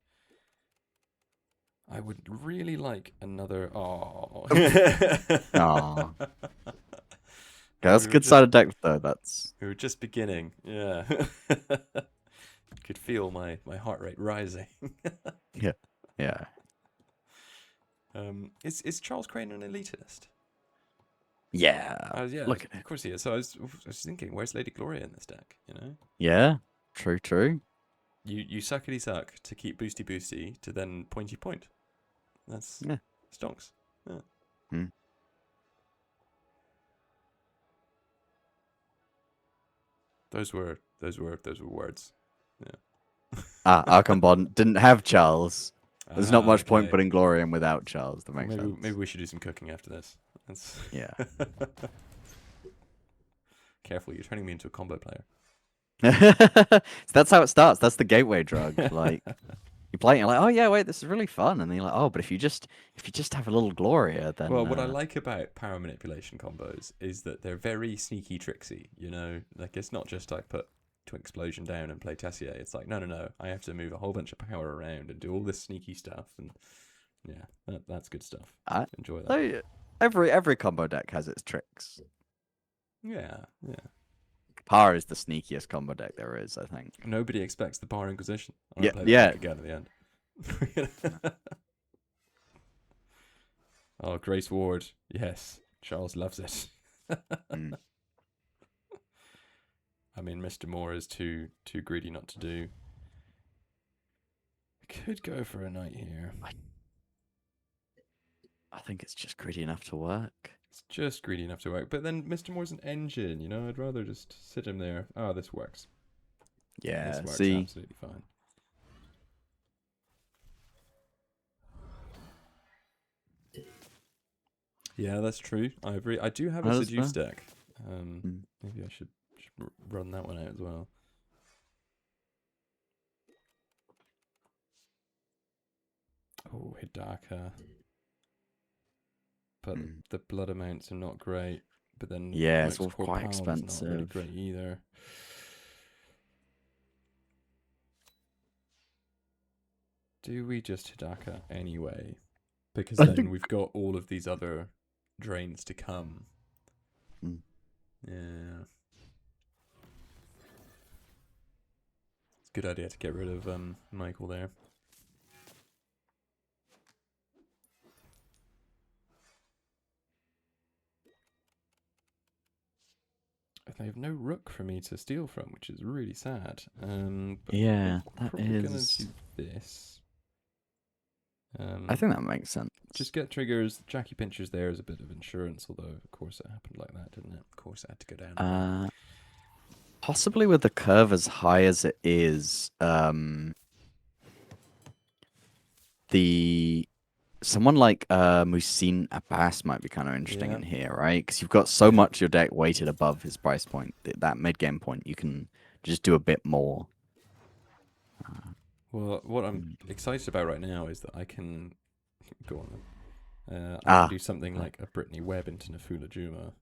I would really like another. Oh. That's a good side of deck, though. We were just beginning. Yeah. Could feel my heart rate rising. Yeah. Is Charles Crane an elitist? Yeah. Yeah. Look at it. Of course he is. So I was thinking, where's Lady Gloria in this deck? Yeah. True. You suckety suck to keep boosty to then pointy point. That's stonks. Yeah. Those were words. Yeah. Archon didn't have Charles. There's not much point putting Gloria in without Charles. That makes sense. Maybe we should do some cooking after this. Yeah. Careful, you're turning me into a combo player. So that's how it starts. That's the gateway drug. Like you play it, you're like, oh yeah, wait, this is really fun, and then you're like, oh, but if you just have a little Gloria, then. Well, what I like about power manipulation combos is that they're very sneaky, tricksy. Like it's not just like put to explosion down and play Tessier. It's like no, I have to move a whole bunch of power around and do all this sneaky stuff, and yeah, that's good stuff. I enjoy that. So every combo deck has its tricks. Yeah. Power is the sneakiest combo deck there is, I think. Nobody expects the Power Inquisition. Yeah. Again at the end. Oh, Grace Ward. Yes, Charles loves it. I mean, Mr. Moore is too greedy not to do. Could go for a knight here. I think it's just greedy enough to work. It's just greedy enough to work. But then Mr. Moore's an engine, I'd rather just sit him there. Oh, this works. Yeah, this works see? Absolutely fine. Yeah, that's true. I agree. I do have a Seduce deck. Maybe I should run that one out as well. Oh, Hidaka. But the blood amounts are not great. But then it's all quite expensive. Not really great either. Do we just Hidaka anyway? Because then we've got all of these other drains to come. Yeah. It's a good idea to get rid of Michael there. They have no rook for me to steal from, which is really sad. But Yeah, I'm that probably gonna is. do this. I think that makes sense. Just get triggers. Jackie Pincher's there as a bit of insurance, although of course it happened like that, didn't it? Of course it had to go down. Possibly with the curve as high as it is, someone like Musin Abbas might be kind of interesting Yeah. in here, right? Because you've got so much your deck weighted above his price point. That mid game point, you can just do a bit more. Well, what I'm excited about right now is that I can go on. I can do something like a Brittany Webb into Nafula Juma.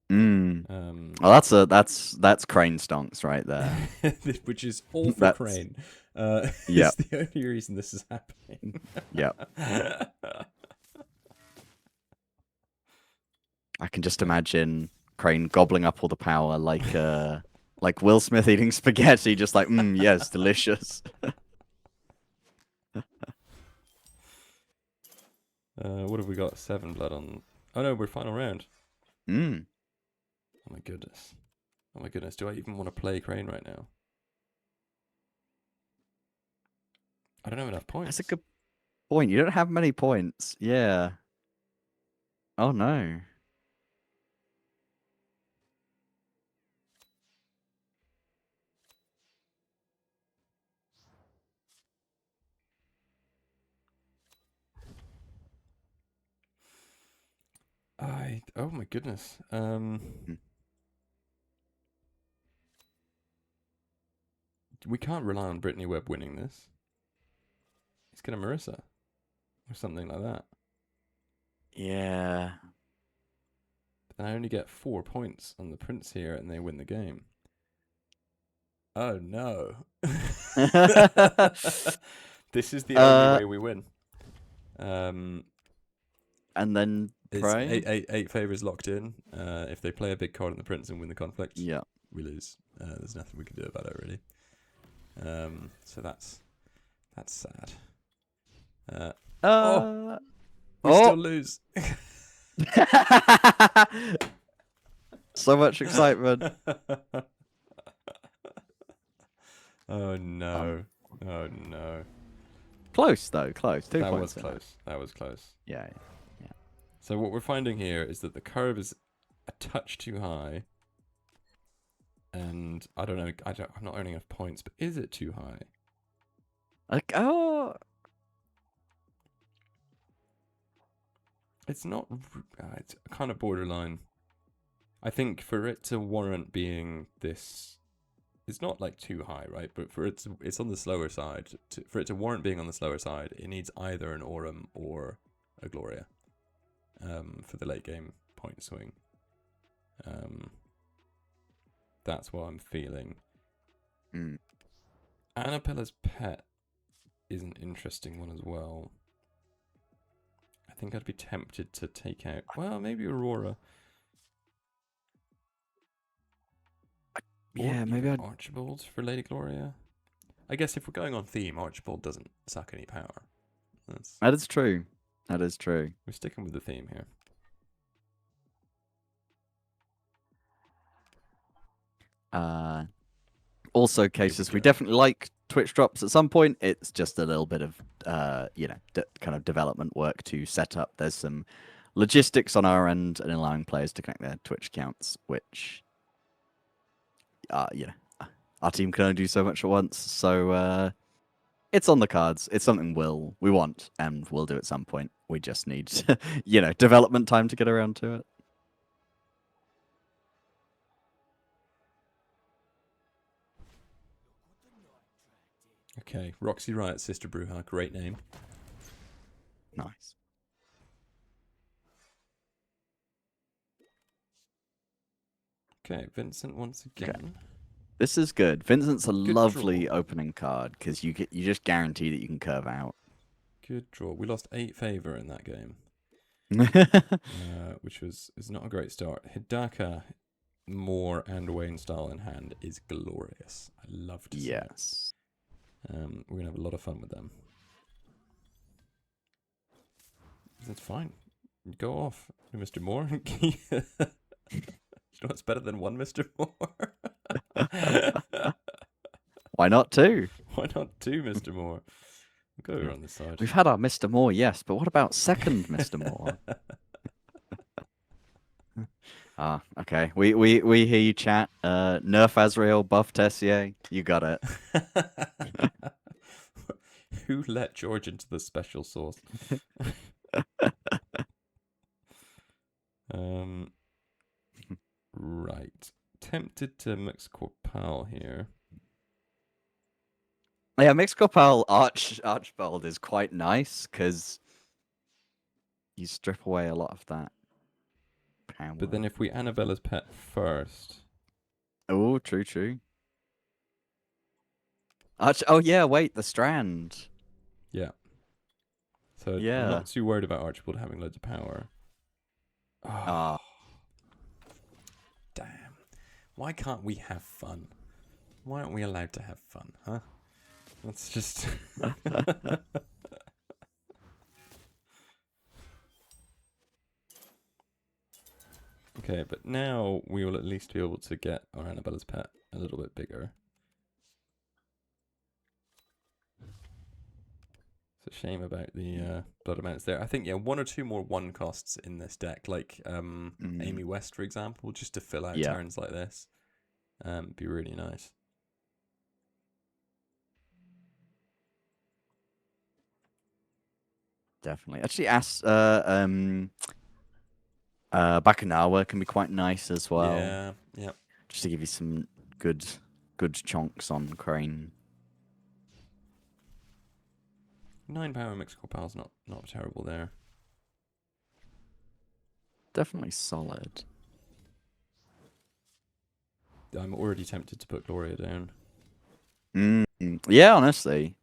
Well, that's Crane stonks right there. Which is all for Crane. Yeah. It's the only reason this is happening. Yeah. I can just imagine Crane gobbling up all the power like Will Smith eating spaghetti, just like, yes, delicious. What have we got? 7 blood on. Oh no, we're final round. Mm. Oh my goodness. Oh my goodness. Do I even want to play Crane right now? I don't have enough points. That's a good point. You don't have many points. Yeah. Oh no. Oh my goodness. We can't rely on Brittany Webb winning this. He's gonna Marissa. Or something like that. Yeah. But then I only get 4 points on the Prince here and they win the game. Oh no. This is the only way we win. And then pray. Eight favors locked in. If they play a big card on the Prince and win the conflict, yeah, we lose. There's nothing we can do about it really. So that's sad. We still lose. So much excitement. Oh no. Oh no. Close though, close. 2 That points. was close. That was close. Yeah. So what we're finding here is that the curve is a touch too high. And I don't know, I'm not earning enough points, but is it too high? Like, it's not, it's kind of borderline. I think for it to warrant being this, it's not like too high, right? But for it's on the slower side. For it to warrant being on the slower side, it needs either an Aurum or a Gloria for the late game point swing. That's what I'm feeling. Annapella's Pet is an interesting one as well. I think I'd be tempted to take out, well, maybe Aurora. yeah, maybe I'd... Archibald for Lady Gloria. I guess if we're going on theme, Archibald doesn't suck any power. That is true. That is true. We're sticking with the theme here. Also, cases we definitely like Twitch drops at some point. It's just a little bit of kind of development work to set up. There's some logistics on our end and allowing players to connect their Twitch accounts, which our team can only do so much at once. So it's on the cards. It's something we want and we'll do at some point. We just need development time to get around to it. Okay, Roxy Riot, Sister Bruja, great name. Nice. Okay, Vincent once again. Okay. This is good. Vincent's a lovely opening card because you just guarantee that you can curve out. Good draw. We lost 8 favor in that game, which is not a great start. Hidaka Moore and Wayne style in hand is glorious. I love to see it. Yes. We're going to have a lot of fun with them. That's fine. Go off, Mr. Moore. You know what's better than one Mr. Moore? Why not two? Why not two, Mr. Moore? We'll go over on this side. We've had our Mr. Moore, yes, but what about second Mr. Moore? Okay. We hear you, chat. Nerf Azrael, buff Tessier. You got it. Who let George into the special sauce? Right. Tempted to mix Corpal here. Yeah, Mixed Corpal Archibald is quite nice because you strip away a lot of that power. But then if we Annabella's pet first... Oh, true. Oh, yeah, wait, the Strand. Yeah. So yeah. I'm not too worried about Archibald having loads of power. Oh. Damn. Why can't we have fun? Why aren't we allowed to have fun, huh? That's just... Okay, but now we will at least be able to get our Annabella's pet a little bit bigger. It's a shame about the blood amounts there. I think, yeah, one or two more one costs in this deck, like Amy West, for example, just to fill out turns like this. Be really nice. Definitely. Actually, Bakunawa can be quite nice as well. Yeah. Just to give you some good chonks on Crane. 9 power Mixed Corpal's not terrible there. Definitely solid. I'm already tempted to put Gloria down. Yeah, honestly.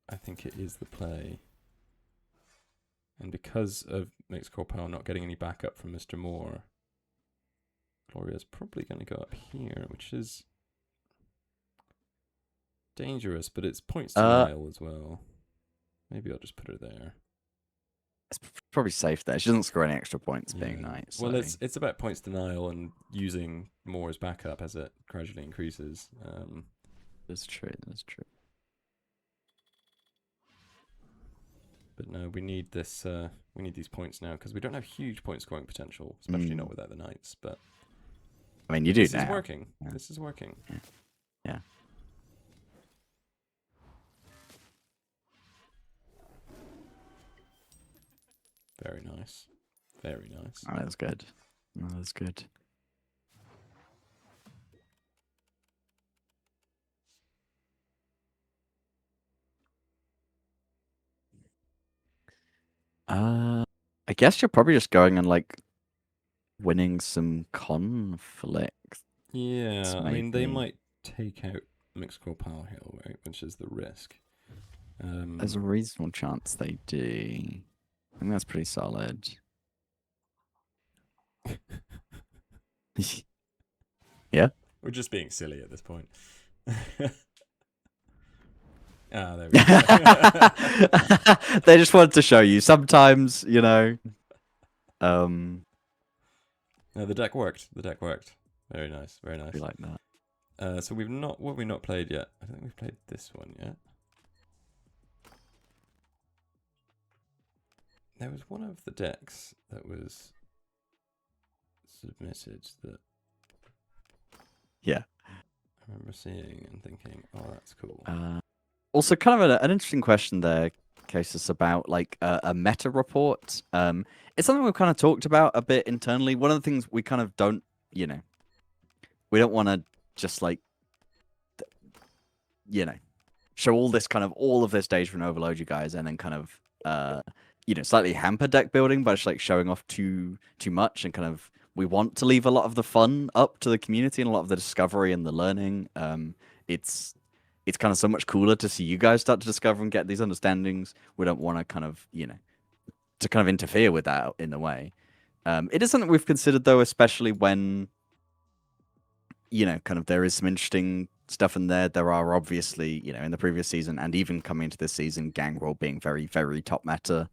I think it is the play. And because of Mixed Corpal not getting any backup from Mr. Moore, Gloria's probably going to go up here, which is dangerous, but it's points denial as well. Maybe I'll just put her there. It's probably safe there. She doesn't score any extra points being nice. Well, it's about points denial and using more as backup as it gradually increases. That's true. But no, we need this. We need these points now because we don't have huge point scoring potential, especially not without the knights. But I mean, you do this now. This is working. Yeah. This is working. Yeah. Very nice. Very nice. Oh, that's good. That's good. I guess you're probably just going and like winning some conflict. Yeah, I mean they might take out Mixed Corpal Hill, right? Which is the risk. There's a reasonable chance they do. I think that's pretty solid. Yeah? We're just being silly at this point. There we go. They just wanted to show you. Sometimes, No, the deck worked. Very nice. Very nice. We like that. So what have we not played yet? I don't think we've played this one yet. There was one of the decks that was submitted that I remember seeing and thinking, oh, that's cool. Also, kind of an interesting question there, Cases, about like a meta report. It's something we've kind of talked about a bit internally. One of the things we kind of don't, we don't want to just like, show all of this data and overload you guys, and then kind of, slightly hamper deck building by just like showing off too much, and kind of we want to leave a lot of the fun up to the community and a lot of the discovery and the learning. It's kind of so much cooler to see you guys start to discover and get these understandings. We don't want to kind of, to kind of interfere with that in a way. It is something we've considered though, especially when kind of there is some interesting stuff in there. There are obviously, in the previous season and even coming into this season, Gangrel being very, very top meta.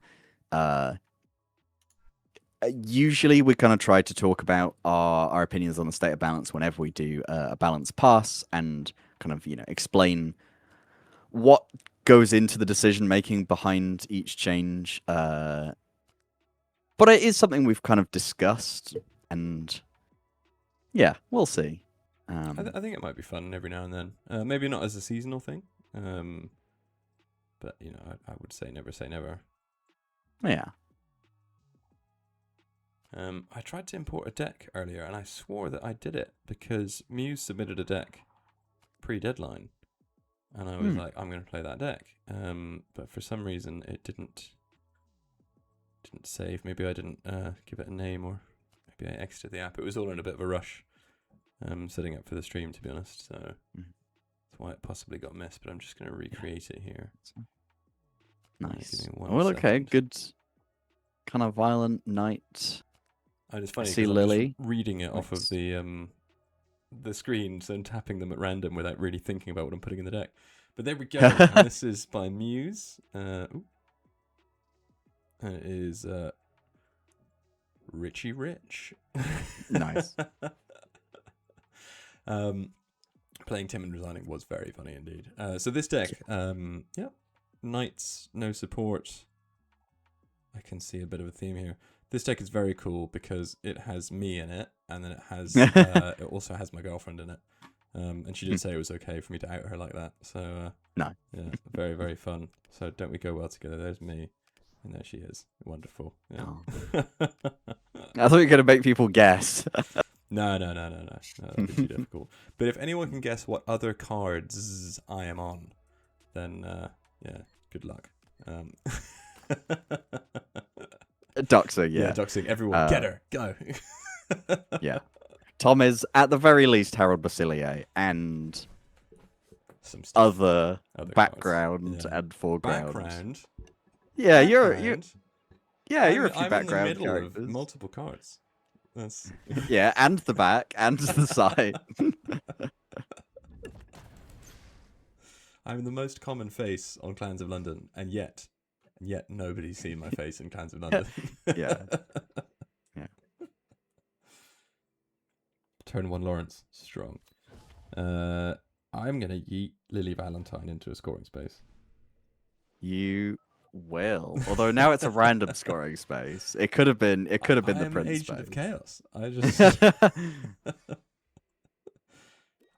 Usually we kind of try to talk about our opinions on the state of balance whenever we do a balance pass and kind of, explain what goes into the decision making behind each change. But it is something we've kind of discussed, and yeah, we'll see. I think it might be fun every now and then. Maybe not as a seasonal thing, but I would say never. Yeah. I tried to import a deck earlier, and I swore that I did it because Muse submitted a deck pre-deadline, and I was like, I'm going to play that deck. But for some reason, it didn't save. Maybe I didn't give it a name, or maybe I exited the app. It was all in a bit of a rush, setting up for the stream, to be honest. So that's why it possibly got missed. But I'm just going to recreate it here. Nice. Well, okay, good. Kind of violent knight. It's funny. See Lily I'm just reading it off of the screen, so I'm tapping them at random without really thinking about what I'm putting in the deck. But there we go. And this is by Muse. And it is Richie Rich. Nice. Playing Tim and resigning was very funny indeed. So this deck, knights, no support. I can see a bit of a theme here. This deck is very cool because it has me in it, and then it has it also has my girlfriend in it. And she did say it was okay for me to out her like that. So no. Yeah, very, very fun. So don't we go well together? There's me, and there she is. Wonderful. Yeah. Oh. I thought you were going to make people guess. No. That'd be too difficult. But if anyone can guess what other cards I am on, then good luck. Doxing, yeah. Doxing. Everyone, get her. Go. Yeah. Tom is, at the very least, Harold Basilier and some stuff. other background and foreground. Background? Yeah, background. you're a few I'm background in the middle characters. of multiple cards. That's... Yeah, and the back, and the side. I'm the most common face on Clans of London, and yet nobody's seen my face in Clans of London. Yeah. Turn 1 Lawrence, strong. I'm gonna yeet Lily Valentine into a scoring space. You will. Although now it's a random scoring space. It could have been the Prince Agent space. of Chaos.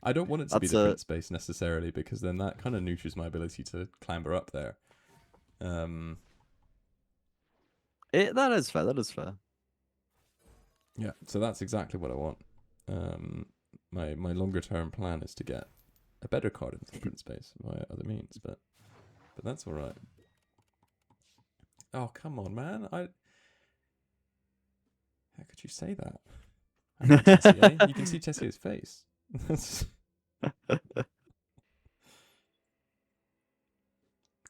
I don't want it to be the Prince space necessarily, because then that kind of neutrals my ability to clamber up there. That is fair. Yeah, so that's exactly what I want. My longer term plan is to get a better card into the Prince space via other means, but that's all right. Oh, come on, man! How could you say that? I know Tessier. You can see Tessier's face.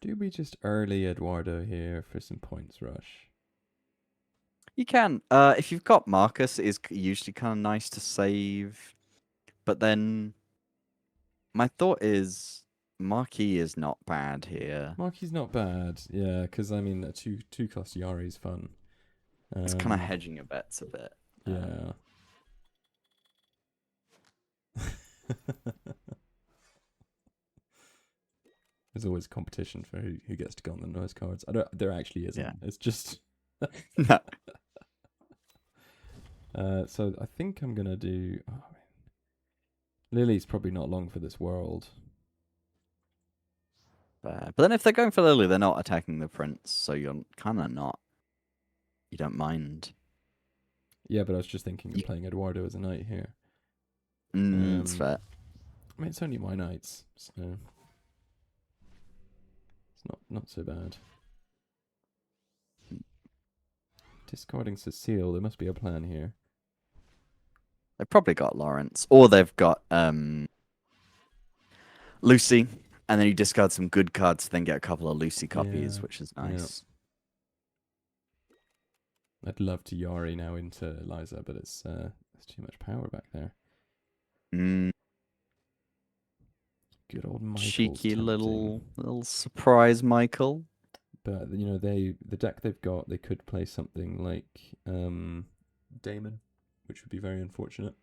Do we just early Eduardo here for some points rush? You can. If you've got Marcus, it is usually kind of nice to save. But then my thought is Marquis is not bad here. Marquis is not bad, yeah, because I mean, a two cost Yari is fun. It's kind of hedging your bets a bit. Yeah. There's always competition for who gets to go on the nose cards. There actually isn't. Yeah. It's just. No. So I think I'm gonna do. Oh, Lily's probably not long for this world. But then if they're going for Lily, they're not attacking the Prince, so you're kind of not. You don't mind. Yeah, but I was just thinking of playing Eduardo as a knight here. It's fair. I mean, it's only my knights, so it's not so bad. Discarding Cecile, there must be a plan here. They've probably got Lawrence, or they've got Lucy, and then you discard some good cards, then get a couple of Lucy copies, which is nice. I'd love to Yari now into Eliza, but it's too much power back there. Mm, Good old Michael's cheeky tempting. little surprise, Michael. But you know, the deck they've got, they could play something like Damon, which would be very unfortunate.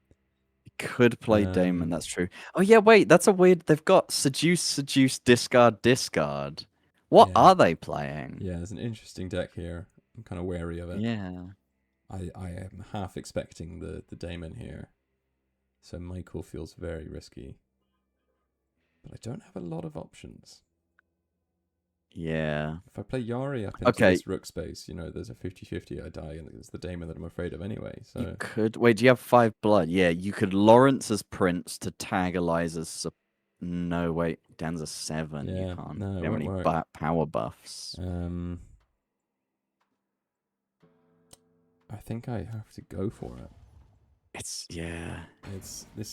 Could play Damon, that's true. Oh yeah, wait, that's a weird. They've got seduce, discard, discard. What Yeah. are they playing? Yeah, there's an interesting deck here. I'm kind of wary of it. Yeah. I am half expecting the Damon here. So Michael feels very risky. But I don't have a lot of options. Yeah. If I play Yari up into this rook space, you know, there's a 50-50 I die, and it's the Damon that I'm afraid of anyway. So you could wait. Do you have 5 blood? Yeah, you could Lawrence as Prince to tag Eliza's. No, wait, Dan's a 7. Yeah, you can't. no, You it don't won't have any work. power buffs. I think I have to go for it. This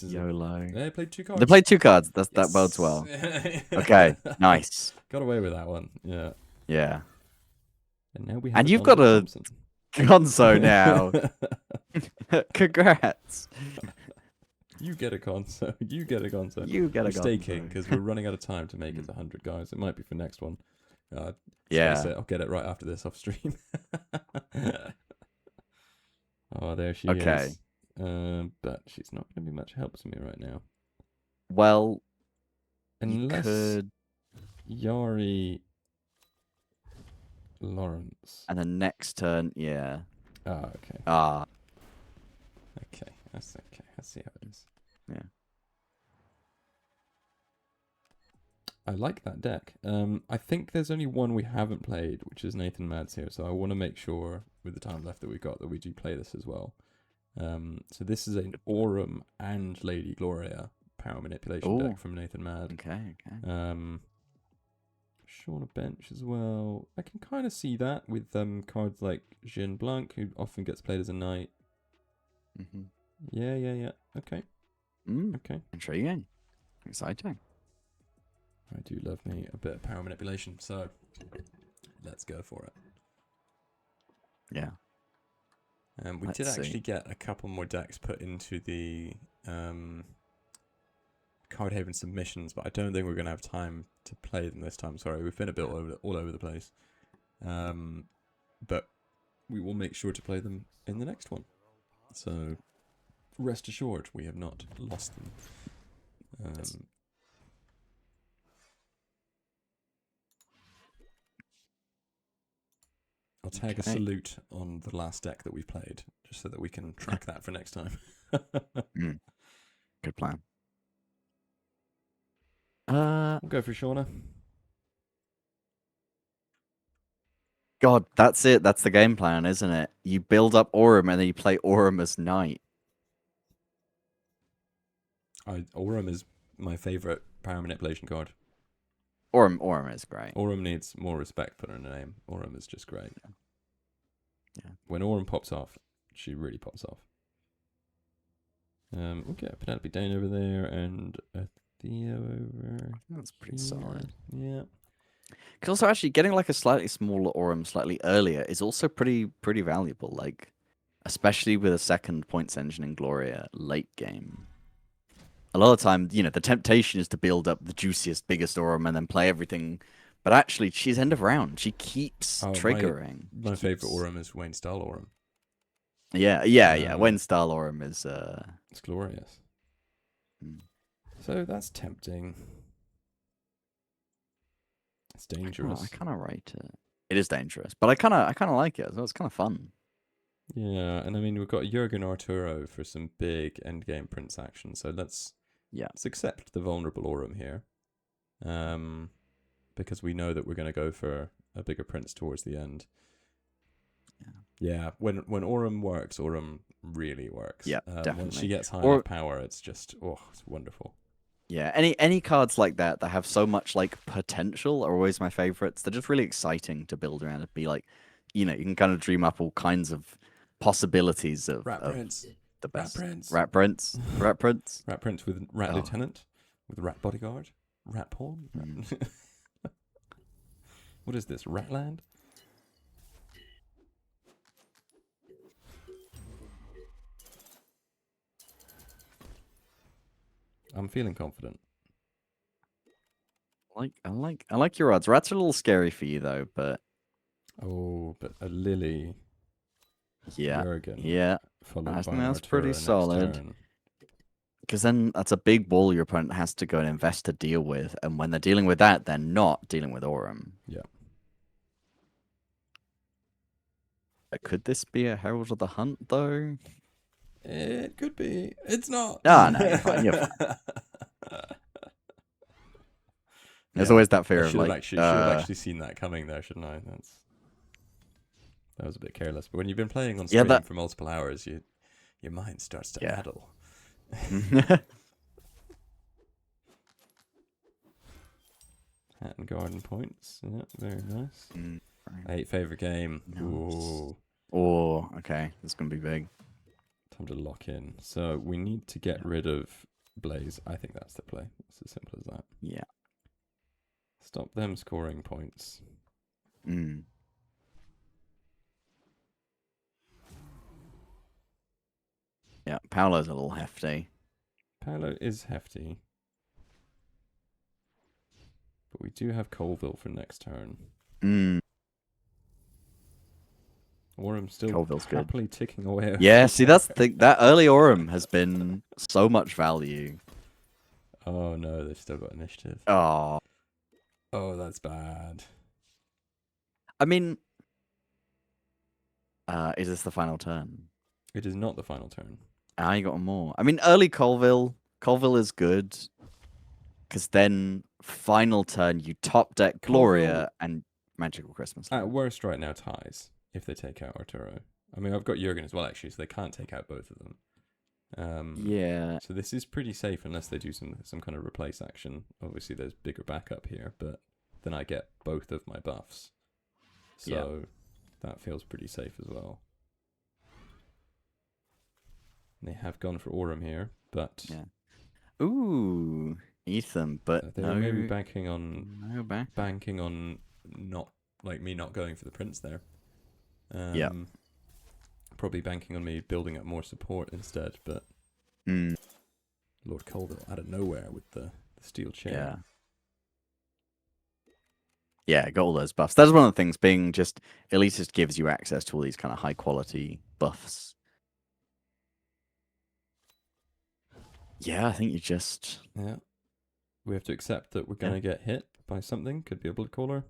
is YOLO. They played 2 cards. They played 2 cards. That Yes. bodes well. Okay, nice. Got away with that one. Yeah. Yeah. And now we have. And you've got a Gonzo now. Congrats. You get a Gonzo. You get a Gonzo. You get a Gonzo. Staking because we're running out of time to make it 100 guys. It might be for next one. Yeah. I'll get it right after this off stream. Oh, there she Okay. is. But she's not going to be much help to me right now. Well, unless you could... Yari Lawrence. And then next turn, yeah. Ah, okay. Okay, that's okay. Let's see how it is. Yeah. I like that deck. I think there's only one we haven't played, which is Nathan Mads here. So I want to make sure, with the time left that we've got, that we do play this as well. So this is an Aurum and Lady Gloria power manipulation deck from Nathan Mad. Okay. Sean a bench as well. I can kind of see that with cards like Jean Blanc, who often gets played as a knight. Mm-hmm. Yeah. Okay. Okay. Intriguing. Exciting. I do love me a bit of power manipulation, so let's go for it. Yeah. We did actually get a couple more decks put into the Cardhaven submissions, but I don't think we're going to have time to play them this time. Sorry, we've been a bit all over the place. But we will make sure to play them in the next one. So rest assured, we have not lost them. I'll tag a salute on the last deck that we've played, just so that we can track that for next time. Good plan. We'll go for Shauna. God, that's it. That's the game plan, isn't it? You build up Aurum and then you play Aurum as knight. Aurum is my favourite power manipulation card. Aurum is great. Aurum needs more respect put in her name. Aurum is just great. Yeah. When Aurum pops off, she really pops off. We'll get Penelope Dane over there and Theo over. That's pretty solid. Yeah. Because also actually getting like a slightly smaller Aurum slightly earlier is also pretty valuable. Like, especially with a second points engine in Gloria late game. A lot of time, you know, the temptation is to build up the juiciest, biggest Aurum and then play everything. But actually, she's end of round. She keeps triggering. My favorite Aurum is Wayne Stahl Aurum. Yeah. When Stahl Aurum is... It's glorious. So that's tempting. It's dangerous. I kind of rate it. It is dangerous, but I kind of like it as well. It's kind of fun. Yeah, and I mean, we've got Jurgen Arturo for some big endgame Prince action, so let's accept the vulnerable Aurum here. Because we know that we're going to go for a bigger Prince towards the end. Yeah, when Aurum works, Aurum really works. Yeah, definitely. When she gets high enough power, it's just, it's wonderful. Yeah, any cards like that have so much like potential are always my favorites. They're just really exciting to build around and be like, you know, you can kind of dream up all kinds of possibilities of Prince. The best. Rat Prince. Rat Prince. Rat Prince with Rat Lieutenant, with Rat Bodyguard, Rat Pawn. What is this, Ratland? I'm feeling confident. I like your odds. Rats are a little scary for you though, but Oh, but a Lily, yeah, Jurgen, yeah, followed I by think an that's pretty Arturo next solid. turn. Because then that's a big wall your opponent has to go and invest to deal with, and when they're dealing with that, they're not dealing with Aurum. Yeah. Could this be a Herald of the Hunt though? It could be. It's not. Ah, no, you're fine. You're fine. There's Yeah, always that I fear of should have like, actually seen that coming there, shouldn't I? That was a bit careless. But when you've been playing on yeah, stream that for multiple hours, your mind starts to yeah. addle. Hat and garden points. Yeah, very nice. Right. Favorite game. Nice. Ooh. Oh, okay. This is gonna be big. Time to lock in. So we need to get rid of Blaze. I think that's the play. It's as simple as that. Yeah. Stop them scoring points. Yeah, Paolo's a little hefty. Paolo is hefty. But we do have Colville for next turn. Aurum still Colville's happily good. ticking away. Yeah, see, that's that early Aurum has been so much value. Oh no, they've still got initiative. Oh. Oh, that's bad. I mean, is this the final turn? It is not the final turn. I got more. I mean, early Colville is good. Because then, final turn, you top deck Gloria and Magical Christmas. At worst, right now, ties if they take out Arturo. I mean, I've got Jurgen as well, actually, so they can't take out both of them. Yeah. So this is pretty safe unless they do some kind of replace action. Obviously, there's bigger backup here, but then I get both of my buffs. So that feels pretty safe as well. They have gone for Aurum here, but... Yeah. Ooh, Ethan, but they were maybe banking on not like me not going for the prince there. Probably banking on me building up more support instead, but Lord Colville out of nowhere with the steel chair. Yeah, got all those buffs. That's one of the things, being just Elitist gives you access to all these kind of high quality buffs. Yeah, I think you just... Yeah. We have to accept that we're going to get hit by something. Could be a blood caller.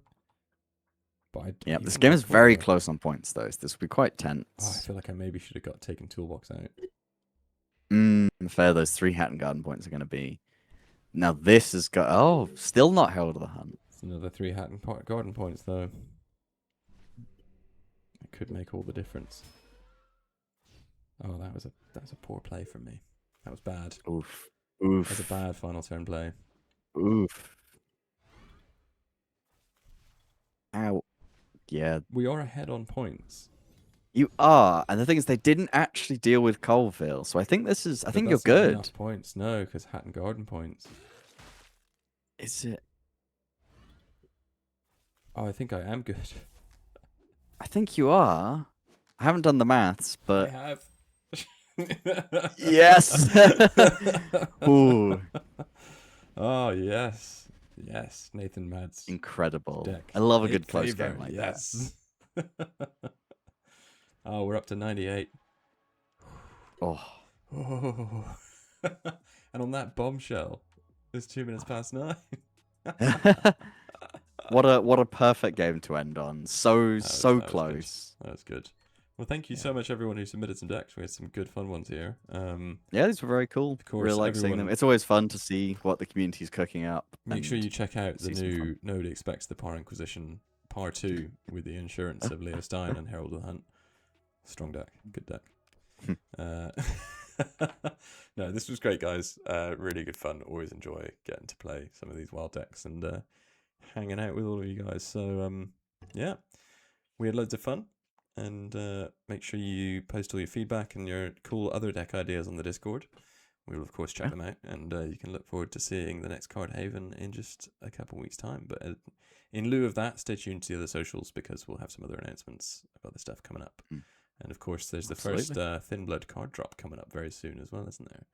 Yeah, this game is very close on points, though. So this will be quite tense. Oh, I feel like I maybe should have got taken toolbox out. Fair, those 3 Hat and Garden points are going to be... Now this has got... Oh, still not Herald of the Hunt. It's another 3 Hat and Garden points, though. It could make all the difference. Oh, that's a poor play from me. That was bad. Oof. That's a bad final turn play. Oof. Ow. Yeah. We are ahead on points. You are, and the thing is, they didn't actually deal with Colville, so I think this is... I think you're good. Enough points, no, because Hat and Garden points. Is it? Oh, I think I am good. I think you are. I haven't done the maths, but... I have. Yes! Ooh. Oh, yes. Yes, Nathan Mad's incredible. Deck. I love a good close game like that. Oh, we're up to 98. Oh. And on that bombshell, it's 2 minutes past 9. What a perfect game to end on. So close. That was good. Well, thank you so much, everyone who submitted some decks. We had some good, fun ones here. Yeah, these were very cool. Of course, really like seeing them. It's always fun to see what the community's cooking up. Make sure you check out the new Nobody Expects the Power Inquisition Par 2 with the insurance of Leo Stein and Herald of the Hunt. Strong deck. Good deck. No, this was great, guys. Really good fun. Always enjoy getting to play some of these wild decks and hanging out with all of you guys. So, yeah, we had loads of fun. And make sure you post all your feedback and your cool other deck ideas on the Discord. We will, of course, check them out. And you can look forward to seeing the next Card Haven in just a couple weeks' time. But in lieu of that, stay tuned to the other socials because we'll have some other announcements about the stuff coming up. And, of course, there's the first Thin Blood card drop coming up very soon as well, isn't there?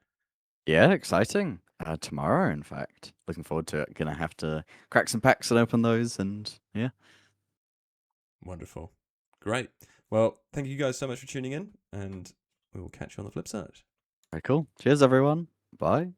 Yeah, exciting. Tomorrow, in fact. Looking forward to it. Gonna have to crack some packs and open those, and yeah. Wonderful. Great. Well, thank you guys so much for tuning in, and we will catch you on the flip side. Very cool. Cheers, everyone. Bye.